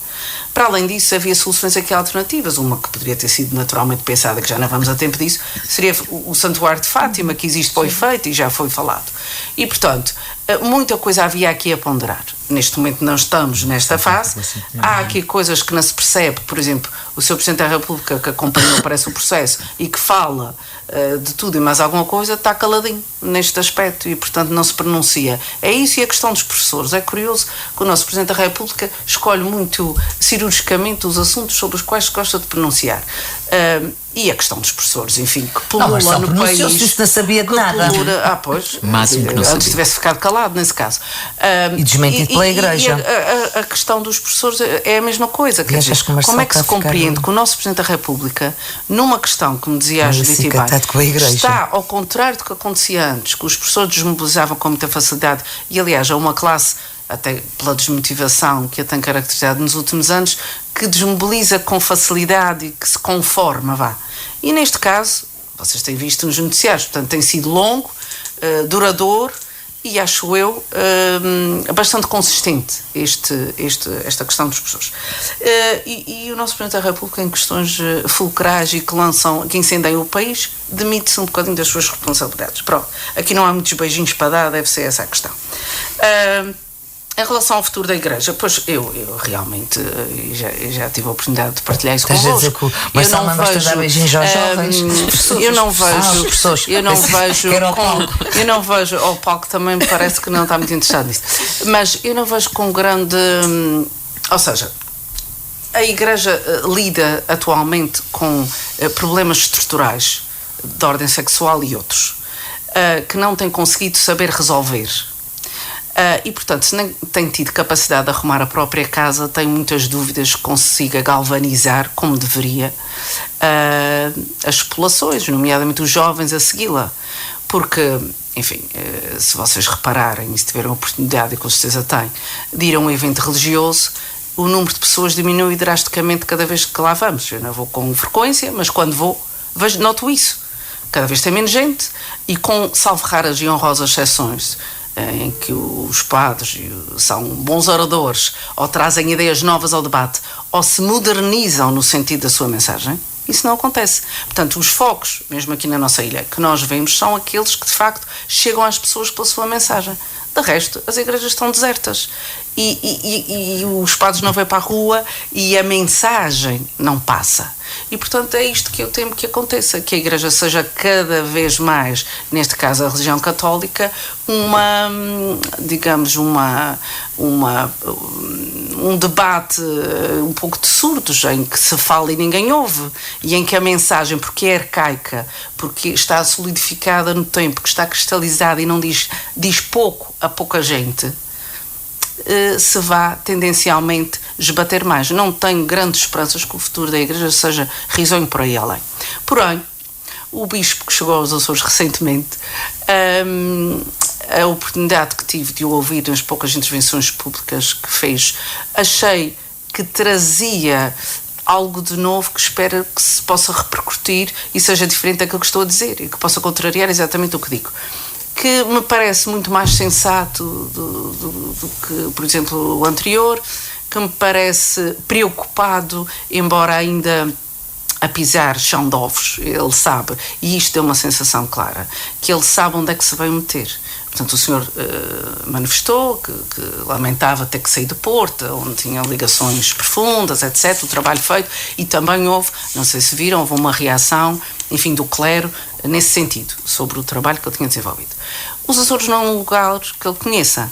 Para além disso, havia soluções aqui alternativas. Uma que poderia ter sido naturalmente pensada, que já não vamos a tempo disso, seria o Santuário de Fátima, que existe para o efeito e já foi falado. E, portanto, muita coisa havia aqui a ponderar. Neste momento não estamos nesta fase. Há aqui coisas que não se percebe. Por exemplo, o Sr. Presidente da República, que acompanhou, parece, o processo e que fala de tudo e mais alguma coisa, está caladinho neste aspecto e, portanto, não se pronuncia. É isso, e a questão dos professores. É curioso que o nosso Presidente da República escolhe muito cirurgicamente os assuntos sobre os quais se gosta de pronunciar. E a questão dos professores, enfim, que pulula no país. Isso não sabia de nada. Pois. Máximo que não sabia. Antes tivesse ficado calado, nesse caso. E desmentido pela Igreja. E a questão dos professores é a mesma coisa. Quer dizer, como é que se compreende que o nosso Presidente da República, numa questão, como dizia a Judite Ibai, está ao contrário do que acontecia antes, que os professores desmobilizavam com muita facilidade, e aliás, há uma classe, até pela desmotivação que a tem caracterizado nos últimos anos, que desmobiliza com facilidade e que se conforma, vá. E neste caso, vocês têm visto nos noticiários, portanto tem sido longo, duradouro e, acho eu, bastante consistente esta questão dos professores. E o nosso Presidente da República, em questões fulcrais e que incendeiam o país, demite-se um bocadinho das suas responsabilidades. Pronto, aqui não há muitos beijinhos para dar, deve ser essa a questão. Em relação ao futuro da Igreja, pois eu realmente já tive a oportunidade de partilhar isso convosco. Mas não vejo dar beijinhos aos jovens. Eu não vejo, ao palco também me parece que não está muito interessado nisso, mas eu não vejo com grande, ou seja, a Igreja lida atualmente com problemas estruturais de ordem sexual e outros, que não tem conseguido saber resolver. E, portanto, se nem tem tido capacidade de arrumar a própria casa, tem muitas dúvidas que consiga galvanizar, como deveria, as populações, nomeadamente os jovens, a segui-la. Porque, enfim, se vocês repararem, e se tiverem a oportunidade, e com certeza têm, de ir a um evento religioso, o número de pessoas diminui drasticamente cada vez que lá vamos. Eu não vou com frequência, mas quando vou, noto isso. Cada vez tem menos gente e, com salvo raras e honrosas exceções, em que os padres são bons oradores, ou trazem ideias novas ao debate, ou se modernizam no sentido da sua mensagem, isso não acontece. Portanto, os focos, mesmo aqui na nossa ilha, que nós vemos, são aqueles que, de facto, chegam às pessoas pela sua mensagem. De resto, as igrejas estão desertas. E os padres não vêm para a rua e a mensagem não passa. E, portanto, é isto que eu temo que aconteça, que a Igreja seja cada vez mais, neste caso a religião católica, um debate um pouco de surdos, em que se fala e ninguém ouve, e em que a mensagem, porque é arcaica, porque está solidificada no tempo, que está cristalizada e não diz pouco a pouca gente, se vá tendencialmente esbater mais. Não tenho grandes esperanças que o futuro da Igreja seja risonho por aí além. Porém, o bispo que chegou aos Açores recentemente, a oportunidade que tive de o ouvir nas poucas intervenções públicas que fez, achei que trazia algo de novo que espero que se possa repercutir e seja diferente daquilo que estou a dizer e que possa contrariar exatamente o que digo. Que me parece muito mais sensato do que, por exemplo, o anterior, que me parece preocupado, embora ainda a pisar chão de ovos. Ele sabe, e isto é uma sensação clara, que ele sabe onde é que se vai meter. Portanto, o senhor manifestou que lamentava ter que sair de Porto, onde tinha ligações profundas, etc., o trabalho feito, e também houve, não sei se viram, houve uma reação, enfim, do clero, nesse sentido, sobre o trabalho que ele tinha desenvolvido. Os Açores não é um lugar que ele conheça,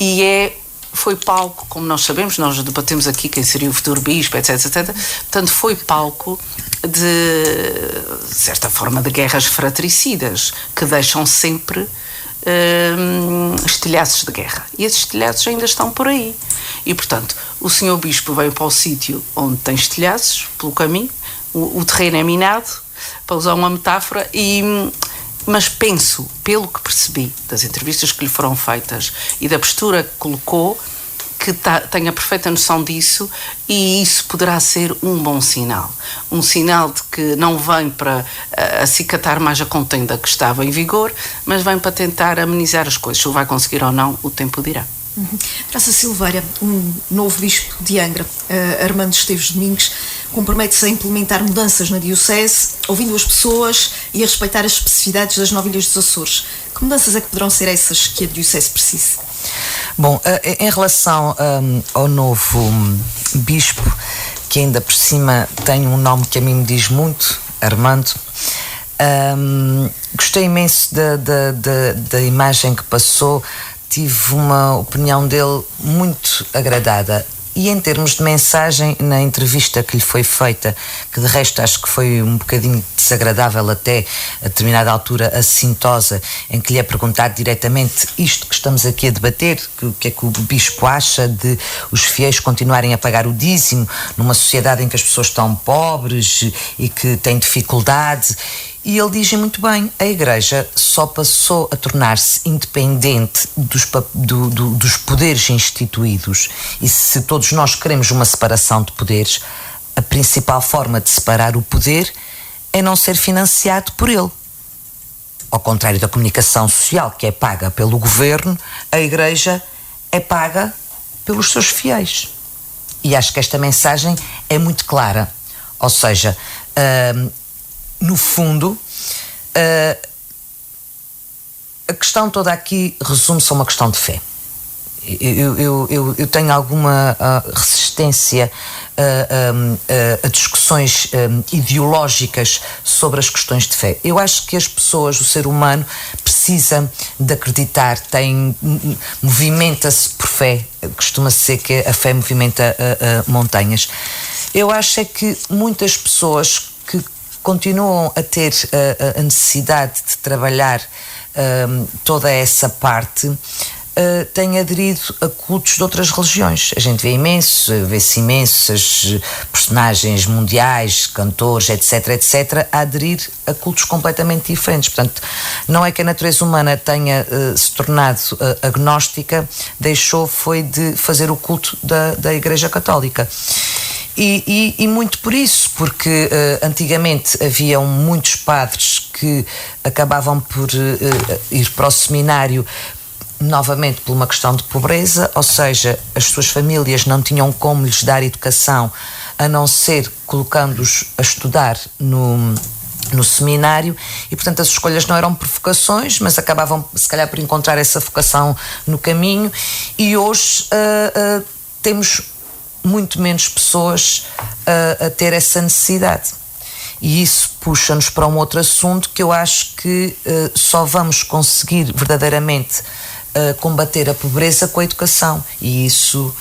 e foi palco, como nós sabemos, nós debatemos aqui quem seria o futuro bispo, etc., etc., portanto, foi palco de certa forma, de guerras fratricidas, que deixam sempre estilhaços de guerra. E esses estilhaços ainda estão por aí. E, portanto, o senhor bispo veio para o sítio onde tem estilhaços, pelo caminho, o terreno é minado, para usar uma metáfora, mas penso, pelo que percebi das entrevistas que lhe foram feitas e da postura que colocou, que tenha perfeita noção disso, e isso poderá ser um bom sinal. Um sinal de que não vem para acicatar mais a contenda que estava em vigor, mas vem para tentar amenizar as coisas. Se o vai conseguir ou não, o tempo dirá. Graça Silveira, um novo bispo de Angra, Armando Esteves Domingos, compromete-se a implementar mudanças na diocese, ouvindo as pessoas e a respeitar as especificidades das 9 ilhas dos Açores. Que mudanças é que poderão ser essas que a diocese precise? Bom, em relação ao novo bispo, que ainda por cima tem um nome que a mim me diz muito, Armando, gostei imenso da imagem que passou. Tive uma opinião dele muito agradada. E em termos de mensagem, na entrevista que lhe foi feita, que de resto acho que foi um bocadinho desagradável até a determinada altura, assintosa, em que lhe é perguntado diretamente isto que estamos aqui a debater, o que é que o bispo acha de os fiéis continuarem a pagar o dízimo numa sociedade em que as pessoas estão pobres e que têm dificuldade. E ele diz muito bem, a Igreja só passou a tornar-se independente dos poderes instituídos, e se todos nós queremos uma separação de poderes, a principal forma de separar o poder é não ser financiado por ele. Ao contrário da comunicação social, que é paga pelo governo, a Igreja é paga pelos seus fiéis. E acho que esta mensagem é muito clara. Ou seja, no fundo, a questão toda aqui resume-se a uma questão de fé. eu tenho alguma resistência a discussões ideológicas sobre as questões de fé. Eu acho que as pessoas, o ser humano, precisa de acreditar, movimenta-se por fé. Costuma-se dizer que a fé movimenta montanhas. Eu acho é que muitas pessoas que continuam a ter a necessidade de trabalhar toda essa parte têm aderido a cultos de outras religiões. A gente vê-se imensas personagens mundiais, cantores, etc., a aderir a cultos completamente diferentes. Portanto, não é que a natureza humana tenha se tornado agnóstica, foi de fazer o culto da Igreja Católica. E muito por isso, porque antigamente haviam muitos padres que acabavam por ir para o seminário novamente por uma questão de pobreza, ou seja, as suas famílias não tinham como lhes dar educação a não ser colocando-os a estudar no seminário, e portanto as escolhas não eram por vocações, mas acabavam se calhar por encontrar essa vocação no caminho, e hoje temos muito menos pessoas a ter essa necessidade. E isso puxa-nos para um outro assunto que eu acho que só vamos conseguir verdadeiramente combater a pobreza com a educação, e isso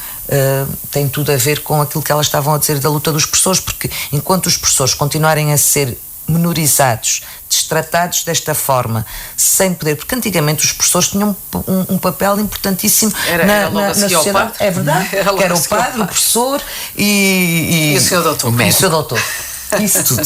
tem tudo a ver com aquilo que elas estavam a dizer da luta dos professores, porque enquanto os professores continuarem a ser menorizados, destratados desta forma, sem poder, porque antigamente os professores tinham um papel importantíssimo na sociedade. É verdade, que era o padre, o professor e o senhor doutor. E o senhor doutor. Isso tudo.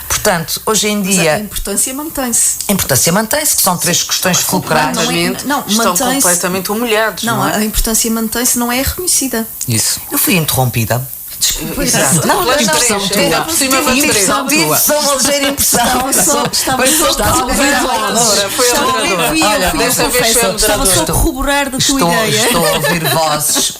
Portanto, hoje em dia... A importância mantém-se. A importância mantém-se, que são três questões fulcrais. Estão completamente humilhados. Não, a importância mantém-se, não é reconhecida. Isso. Eu fui interrompida. Desculpa, não, uma impressão tua. Só uma ligeira impressão. Estava só a corroborar da tua ideia. Estou a ouvir vozes.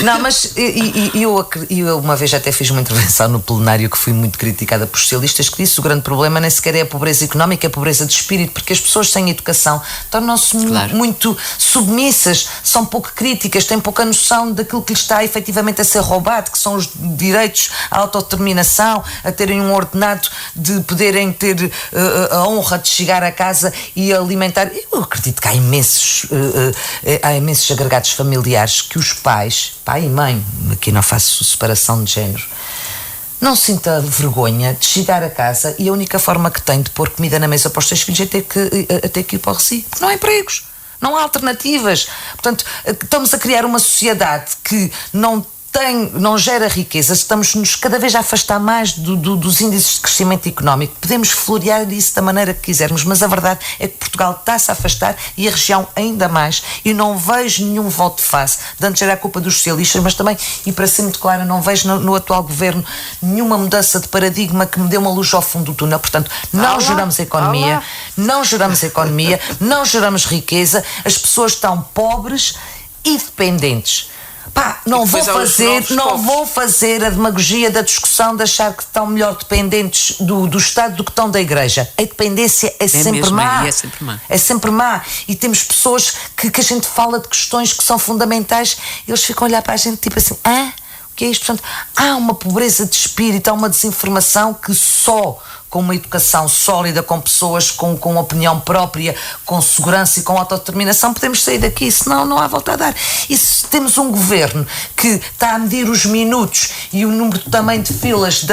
Não, mas eu uma vez até fiz uma intervenção no plenário que fui muito criticada por socialistas, que disse que o grande problema nem sequer é a pobreza económica, é a pobreza de espírito, porque as pessoas sem educação tornam-se muito submissas, são pouco críticas, têm pouca noção daquilo que lhes está efetivamente a ser roubado, que são os direitos à autodeterminação, a terem um ordenado, de poderem ter a honra de chegar a casa e alimentar. Eu acredito que há imensos agregados familiares que os pais, pai e mãe, aqui não faço separação de género, não sinta vergonha de chegar a casa e a única forma que tem de pôr comida na mesa para os seus filhos é ter que ir para o Recife. Não há empregos, não há alternativas. Portanto, estamos a criar uma sociedade que não gera riqueza, estamos-nos cada vez a afastar mais dos índices de crescimento económico. Podemos florear isso da maneira que quisermos, mas a verdade é que Portugal está-se a afastar e a região ainda mais, e não vejo nenhum voto de face. De antes era a culpa dos socialistas, mas também, e para ser muito clara, não vejo no atual governo nenhuma mudança de paradigma que me dê uma luz ao fundo do túnel. Portanto, não geramos economia, não geramos riqueza, as pessoas estão pobres e dependentes. Não vou fazer a demagogia da discussão de achar que estão melhor dependentes do Estado do que estão da Igreja. A dependência é sempre má. É sempre má. E temos pessoas que a gente fala de questões que são fundamentais e eles ficam a olhar para a gente tipo assim, o que é isto? Portanto, há uma pobreza de espírito, há uma desinformação que só com uma educação sólida, com pessoas com opinião própria, com segurança e com autodeterminação, podemos sair daqui, senão não há volta a dar. E se temos um governo que está a medir os minutos e o número também de filas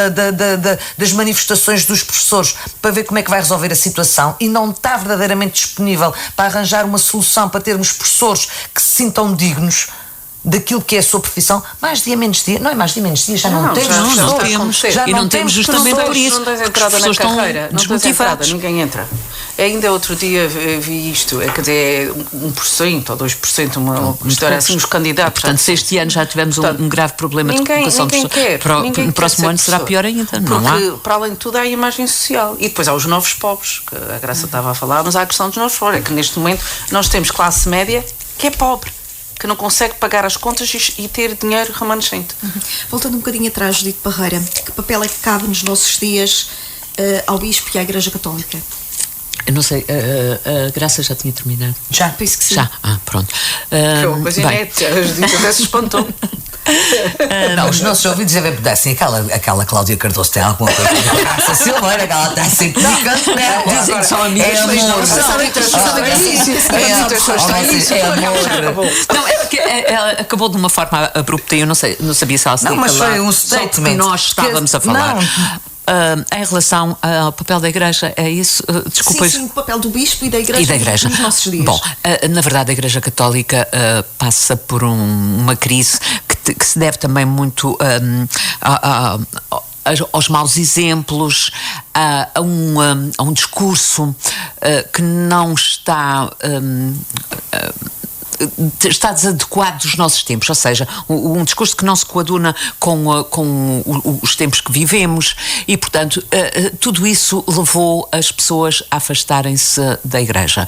das manifestações dos professores para ver como é que vai resolver a situação e não está verdadeiramente disponível para arranjar uma solução para termos professores que se sintam dignos daquilo que é a sua profissão, mais dia, menos dia, não é mais dia, menos dia, já não temos, e não temos justamente por isso, não tens entrada na carreira, não tens entrada, ninguém entra. Ainda outro dia vi isto, quer dizer, 1% ou 2%, uma história assim, os candidatos. Portanto, se este ano já tivemos um grave problema de colocação de pessoas, no próximo ano será pior ainda, não há? Porque, para além de tudo, há a imagem social. E depois há os novos pobres, que a Graça estava a falar, mas há a questão dos novos pobres, é que neste momento nós temos classe média que é pobre, que não consegue pagar as contas e ter dinheiro remanescente. Voltando um bocadinho atrás, Judite Parreira, que papel é que cabe nos nossos dias ao Bispo e à Igreja Católica? Eu não sei, a Graça já tinha terminado? Já, penso que sim. Já? Pronto. Que uma coisa inédita, as dicas dessas espantou. Não, os nossos ouvidos devem pedir assim, aquela Cláudia Cardoso tem alguma coisa de Graça Silveira, que ela está sempre picante, né? Dizem que são amigas, é mas amor. Não, é porque ela acabou de uma forma abrupta e eu não sabia se ela se Não, mas calar. foi um Só statement. que nós estávamos a falar. Em relação ao papel da Igreja, é isso? Desculpa. Sim, o papel do Bispo e da Igreja nos nossos dias. Bom, na verdade a Igreja Católica passa por uma crise que se deve também muito aos maus exemplos, a um discurso que não está desadequado dos nossos tempos, ou seja, um discurso que não se coaduna com os tempos que vivemos e, portanto, tudo isso levou as pessoas a afastarem-se da Igreja.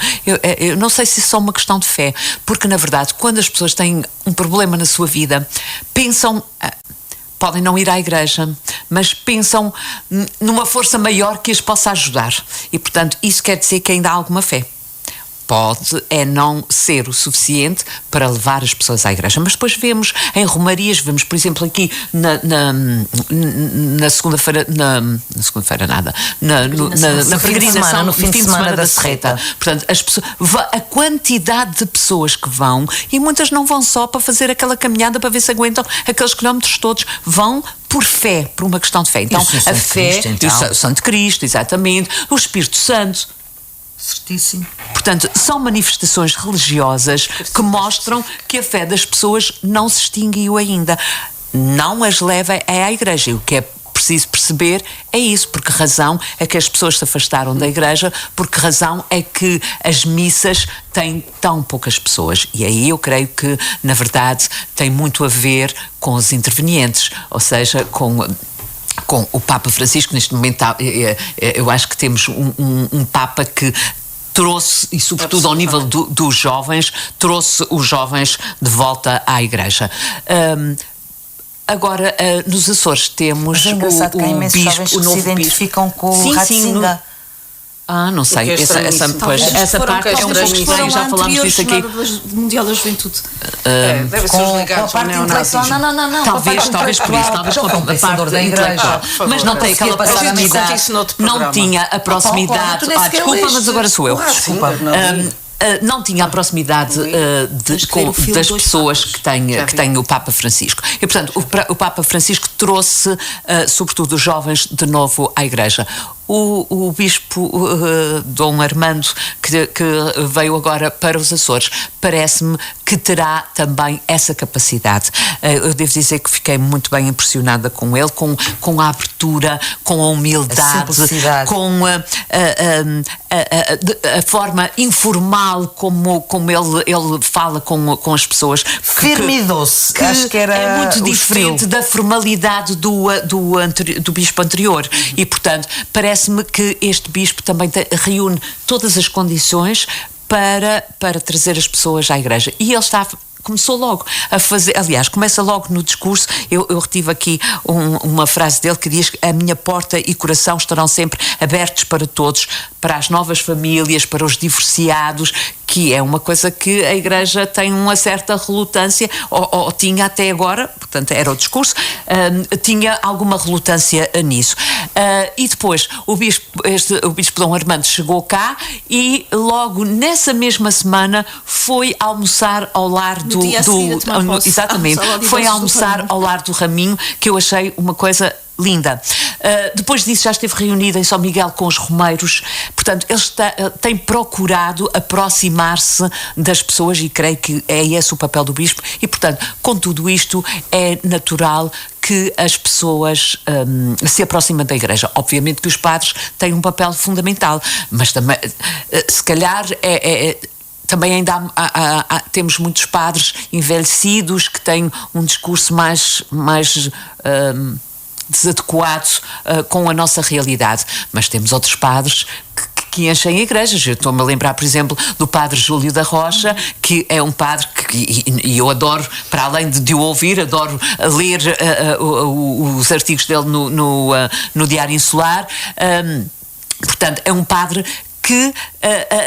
Eu não sei se isso é só uma questão de fé, porque, na verdade, quando as pessoas têm um problema na sua vida, pensam... podem não ir à igreja, mas pensam numa força maior que as possa ajudar. E, portanto, isso quer dizer que ainda há alguma fé. Pode não ser o suficiente para levar as pessoas à igreja. Mas depois vemos em romarias, vemos, por exemplo, aqui na segunda-feira, na segunda-feira nada, na peregrinação, no fim de semana da Serreta. Portanto, a quantidade de pessoas que vão, e muitas não vão só para fazer aquela caminhada para ver se aguentam aqueles quilómetros todos, vão por fé, por uma questão de fé. Então, a fé, o Santo Cristo, exatamente, o Espírito Santo. Certíssimo. Portanto, são manifestações religiosas que mostram que a fé das pessoas não se extinguiu ainda. Não as leva à igreja. E o que é preciso perceber é isso. Por que razão é que as pessoas se afastaram da igreja? Por que razão é que as missas têm tão poucas pessoas? E aí eu creio que, na verdade, tem muito a ver com os intervenientes, ou seja, com o Papa Francisco. Neste momento eu acho que temos um Papa que trouxe, e sobretudo ao nível dos jovens, trouxe os jovens de volta à igreja. Agora, nos Açores temos o bispo, o novo se identificam bispo. Com o Ratzinger. Não sei, essa parte é um pouco estranha, já falámos disso aqui. Mundial da Juventude. Deve ser os ligados ao neonazismo. Não. Talvez por isso, talvez com a parte da igreja. Mas não tem aquela proximidade. Não tinha a proximidade. Desculpa, mas agora sou eu. Desculpa. Não tinha a proximidade das pessoas que tem o Papa Francisco. E, portanto, o Papa Francisco trouxe, sobretudo, os jovens de novo à Igreja. O Bispo Dom Armando, que veio agora para os Açores, parece-me que terá também essa capacidade. Eu devo dizer que fiquei muito bem impressionada com ele, com a abertura, com a humildade, com a forma informal como ele fala com as pessoas. Firme e doce. Acho que era é muito diferente da formalidade do bispo anterior. E, portanto, parece-me que este bispo também reúne todas as condições para trazer as pessoas à igreja. E ele começou logo a fazer, aliás, começa logo no discurso. Eu retive aqui uma frase dele que diz que a minha porta e coração estarão sempre abertos para todos, para as novas famílias, para os divorciados, que é uma coisa que a Igreja tem uma certa relutância, ou tinha até agora, portanto era o discurso, tinha alguma relutância nisso. E depois o Bispo Dom Armando chegou cá e logo nessa mesma semana foi almoçar ao lar exatamente, foi almoçar ao lar do Raminho, que eu achei uma coisa linda. Depois disso já esteve reunido em São Miguel com os romeiros. Portanto, ele tem procurado aproximar-se das pessoas e creio que é esse o papel do bispo e, portanto, com tudo isto é natural que as pessoas se aproximem da igreja. Obviamente que os padres têm um papel fundamental, mas também, se calhar, também ainda temos muitos padres envelhecidos que têm um discurso mais desadequado com a nossa realidade, mas temos outros padres que enchem igrejas. Eu estou-me a lembrar, por exemplo, do padre Júlio da Rocha, que é um padre e eu adoro, para além de o ouvir, adoro ler os artigos dele no Diário Insular. Portanto, é um padre que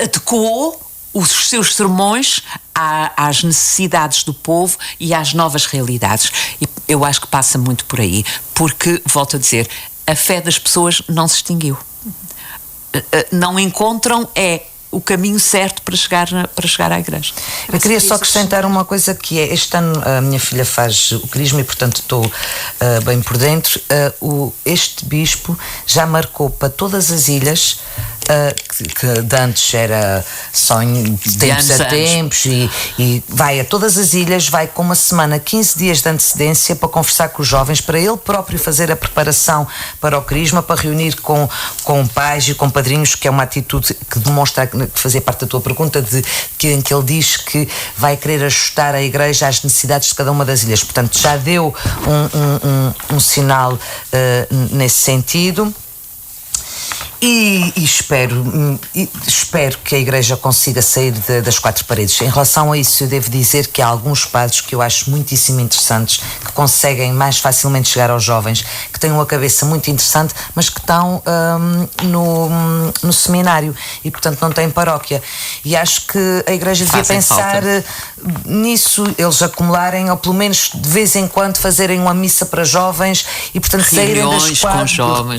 adequou os seus sermões às necessidades do povo e às novas realidades. E eu acho que passa muito por aí, porque, volto a dizer, a fé das pessoas não se extinguiu. Não encontram o caminho certo para chegar à igreja. Eu queria só acrescentar uma coisa, que é, este ano a minha filha faz o crisma e, portanto, estou bem por dentro. Este bispo já marcou para todas as ilhas, que de antes era só em tempos a tempos, e vai a todas as ilhas, vai com uma semana, 15 dias de antecedência, para conversar com os jovens, para ele próprio fazer a preparação para o crisma, para reunir com pais e com padrinhos, que é uma atitude que demonstra, que fazia parte da tua pergunta, em que ele diz que vai querer ajustar a igreja às necessidades de cada uma das ilhas. Portanto, já deu um sinal nesse sentido. E espero que a igreja consiga sair das quatro paredes. Em relação a isso, eu devo dizer que há alguns padres que eu acho muitíssimo interessantes, que conseguem mais facilmente chegar aos jovens, que têm uma cabeça muito interessante, mas que estão no seminário e, portanto, não têm paróquia. E acho que a igreja devia pensar nisso, eles acumularem, ou pelo menos de vez em quando fazerem uma missa para jovens e, portanto, saírem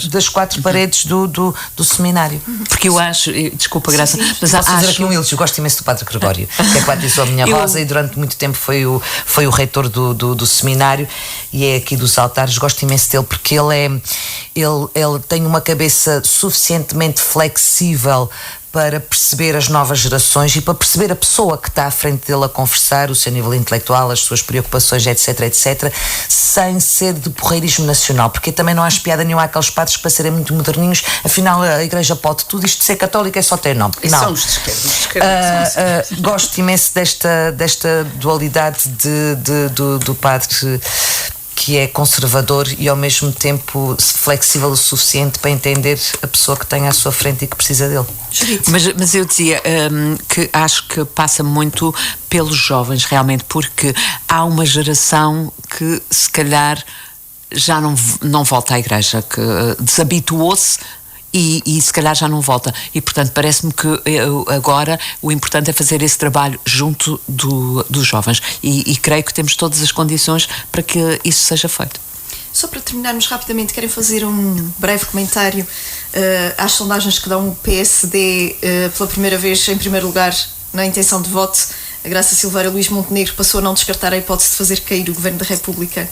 das quatro paredes do seminário. Porque eu acho, desculpa, Graça, mas posso fazer aqui um elogio. Gosto imenso do Padre Gregório, que é que batizou a minha Rosa e durante muito tempo foi o reitor do seminário e é aqui dos altares. Gosto imenso dele porque ele tem uma cabeça suficientemente flexível para perceber as novas gerações e para perceber a pessoa que está à frente dele a conversar, o seu nível intelectual, as suas preocupações, etc, sem ser de porreirismo nacional, porque também não há piada nenhuma àqueles padres que, para serem muito moderninhos, afinal a igreja pode tudo, isto de ser católico é só ter nome. E são os de esquerda. Gosto imenso desta dualidade do padre que é conservador e ao mesmo tempo flexível o suficiente para entender a pessoa que tem à sua frente e que precisa dele. Mas eu dizia que acho que passa muito pelos jovens, realmente, porque há uma geração que se calhar já não volta à igreja, que desabituou-se e se calhar já não volta. E, portanto, parece-me que agora o importante é fazer esse trabalho junto dos jovens. E creio que temos todas as condições para que isso seja feito. Só para terminarmos rapidamente, querem fazer um breve comentário às sondagens que dão o PSD pela primeira vez em primeiro lugar na intenção de voto. A Graça Silveira, Luís Montenegro passou a não descartar a hipótese de fazer cair o Governo da República.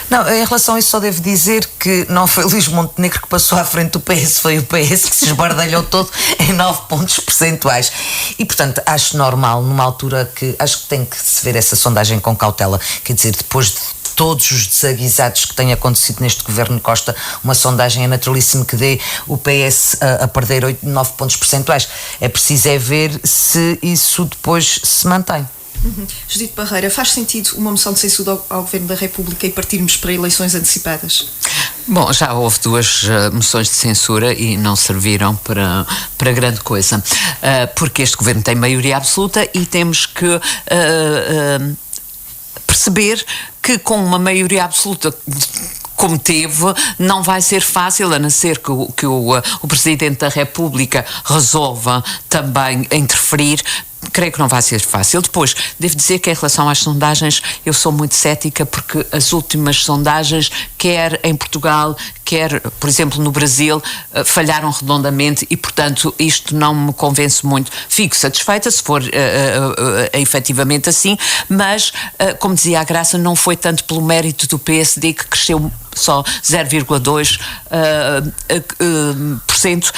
Não, em relação a isso só devo dizer que não foi Luís Montenegro que passou à frente do PS, foi o PS que se esbardalhou todo em 9 pontos percentuais. E, portanto, acho normal, numa altura que acho que tem que se ver essa sondagem com cautela, quer dizer, depois de todos os desaguisados que têm acontecido neste governo Costa, uma sondagem é naturalíssimo que dê o PS a perder 9 pontos percentuais. É preciso ver se isso depois se mantém. Judite Barreira, faz sentido uma moção de censura ao Governo da República e partirmos para eleições antecipadas? Bom, já houve 2 moções de censura e não serviram para grande coisa, porque este Governo tem maioria absoluta e temos que perceber que com uma maioria absoluta como teve, não vai ser fácil, a não ser que o Presidente da República resolva também interferir. Creio que não vai ser fácil. Depois, devo dizer que em relação às sondagens, eu sou muito cética porque as últimas sondagens, quer em Portugal, quer, por exemplo, no Brasil, falharam redondamente e, portanto, isto não me convence muito. Fico satisfeita se for efetivamente assim, mas, como dizia a Graça, não foi tanto pelo mérito do PSD que cresceu só 0,2%,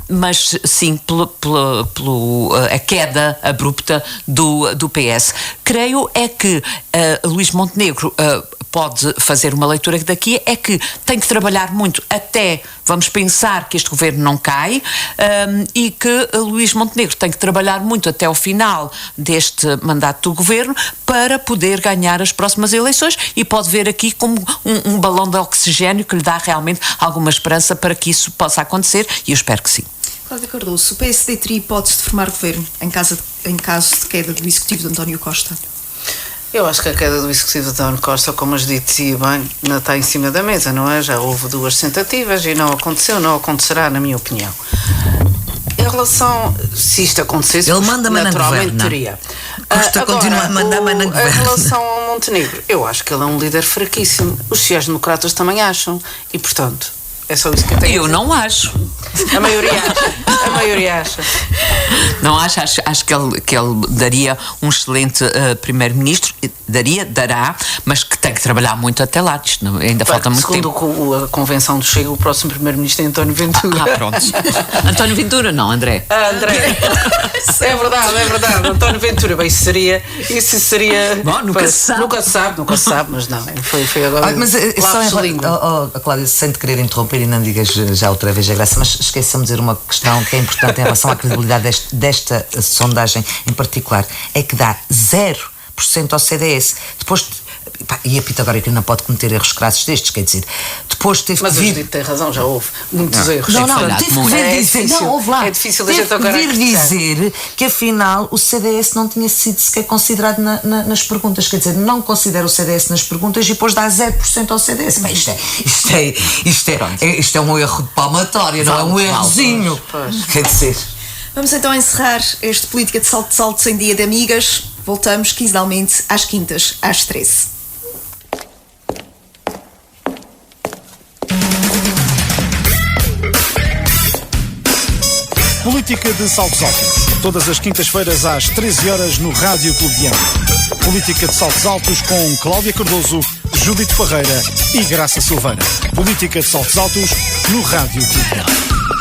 mas sim a queda abrupta do PS. Creio é que Luís Montenegro pode fazer uma leitura daqui, é que tem que trabalhar muito até, vamos pensar que este governo não cai, e que Luís Montenegro tem que trabalhar muito até ao final deste mandato do governo para poder ganhar as próximas eleições, e pode ver aqui como um balão de oxigênio que lhe dá realmente alguma esperança para que isso possa acontecer, e eu espero que sim. Cláudia Cardoso, o PSD teria hipótese de formar governo em caso de queda do executivo de António Costa? Eu acho que a queda do executivo de António Costa, como as dizia bem, não está em cima da mesa, não é? Já houve 2 tentativas e não aconteceu, não acontecerá, na minha opinião. em relação, se isto acontecesse, ele manda-me naturalmente teria. Custa continuar a mandar-me na governa. Em relação ao Montenegro, eu acho que ele é um líder fraquíssimo. Os sociais-democratas também acham. E, portanto, é só isso que eu tenho. Eu não acho. A maioria acha. Não acho que ele daria um excelente primeiro-ministro, dará, mas que tem que trabalhar muito até lá, isto ainda falta muito tempo. Segundo a convenção do Chega, o próximo primeiro-ministro é António Ventura. Pronto. António Ventura não, André. André. É verdade. António Ventura, bem, isso seria... Bom, nunca se sabe, mas não, foi agora... Mas só Cláudia, sem te querer interromper e não digas já outra vez a graça, mas esqueça-me de dizer uma questão que é importante em relação à credibilidade desta sondagem em particular, é que dá 0% ao CDS. Depois, e a Pitagórica não pode cometer erros crassos destes, quer dizer, depois teve mas que vir... Mas a Judite tem razão, já houve muitos erros. Não, teve que vir dizer... Não, houve lá. É difícil a gente agora vir dizer que afinal o CDS não tinha sido sequer considerado nas perguntas, quer dizer, não considera o CDS nas perguntas e depois dá 0% ao CDS. Bem, isto é um erro de palmatória, não é um errozinho. Quer dizer... Vamos então encerrar este Política de Saltos em Dia de Amigas. Voltamos quinzenalmente às quintas, às 13. Política de Saltos Altos. Todas as quintas-feiras às 13 horas no Rádio Clube de Angra. Política de Saltos Altos com Cláudia Cardoso, Judite Ferreira e Graça Silveira. Política de Saltos Altos no Rádio Clube de Angra.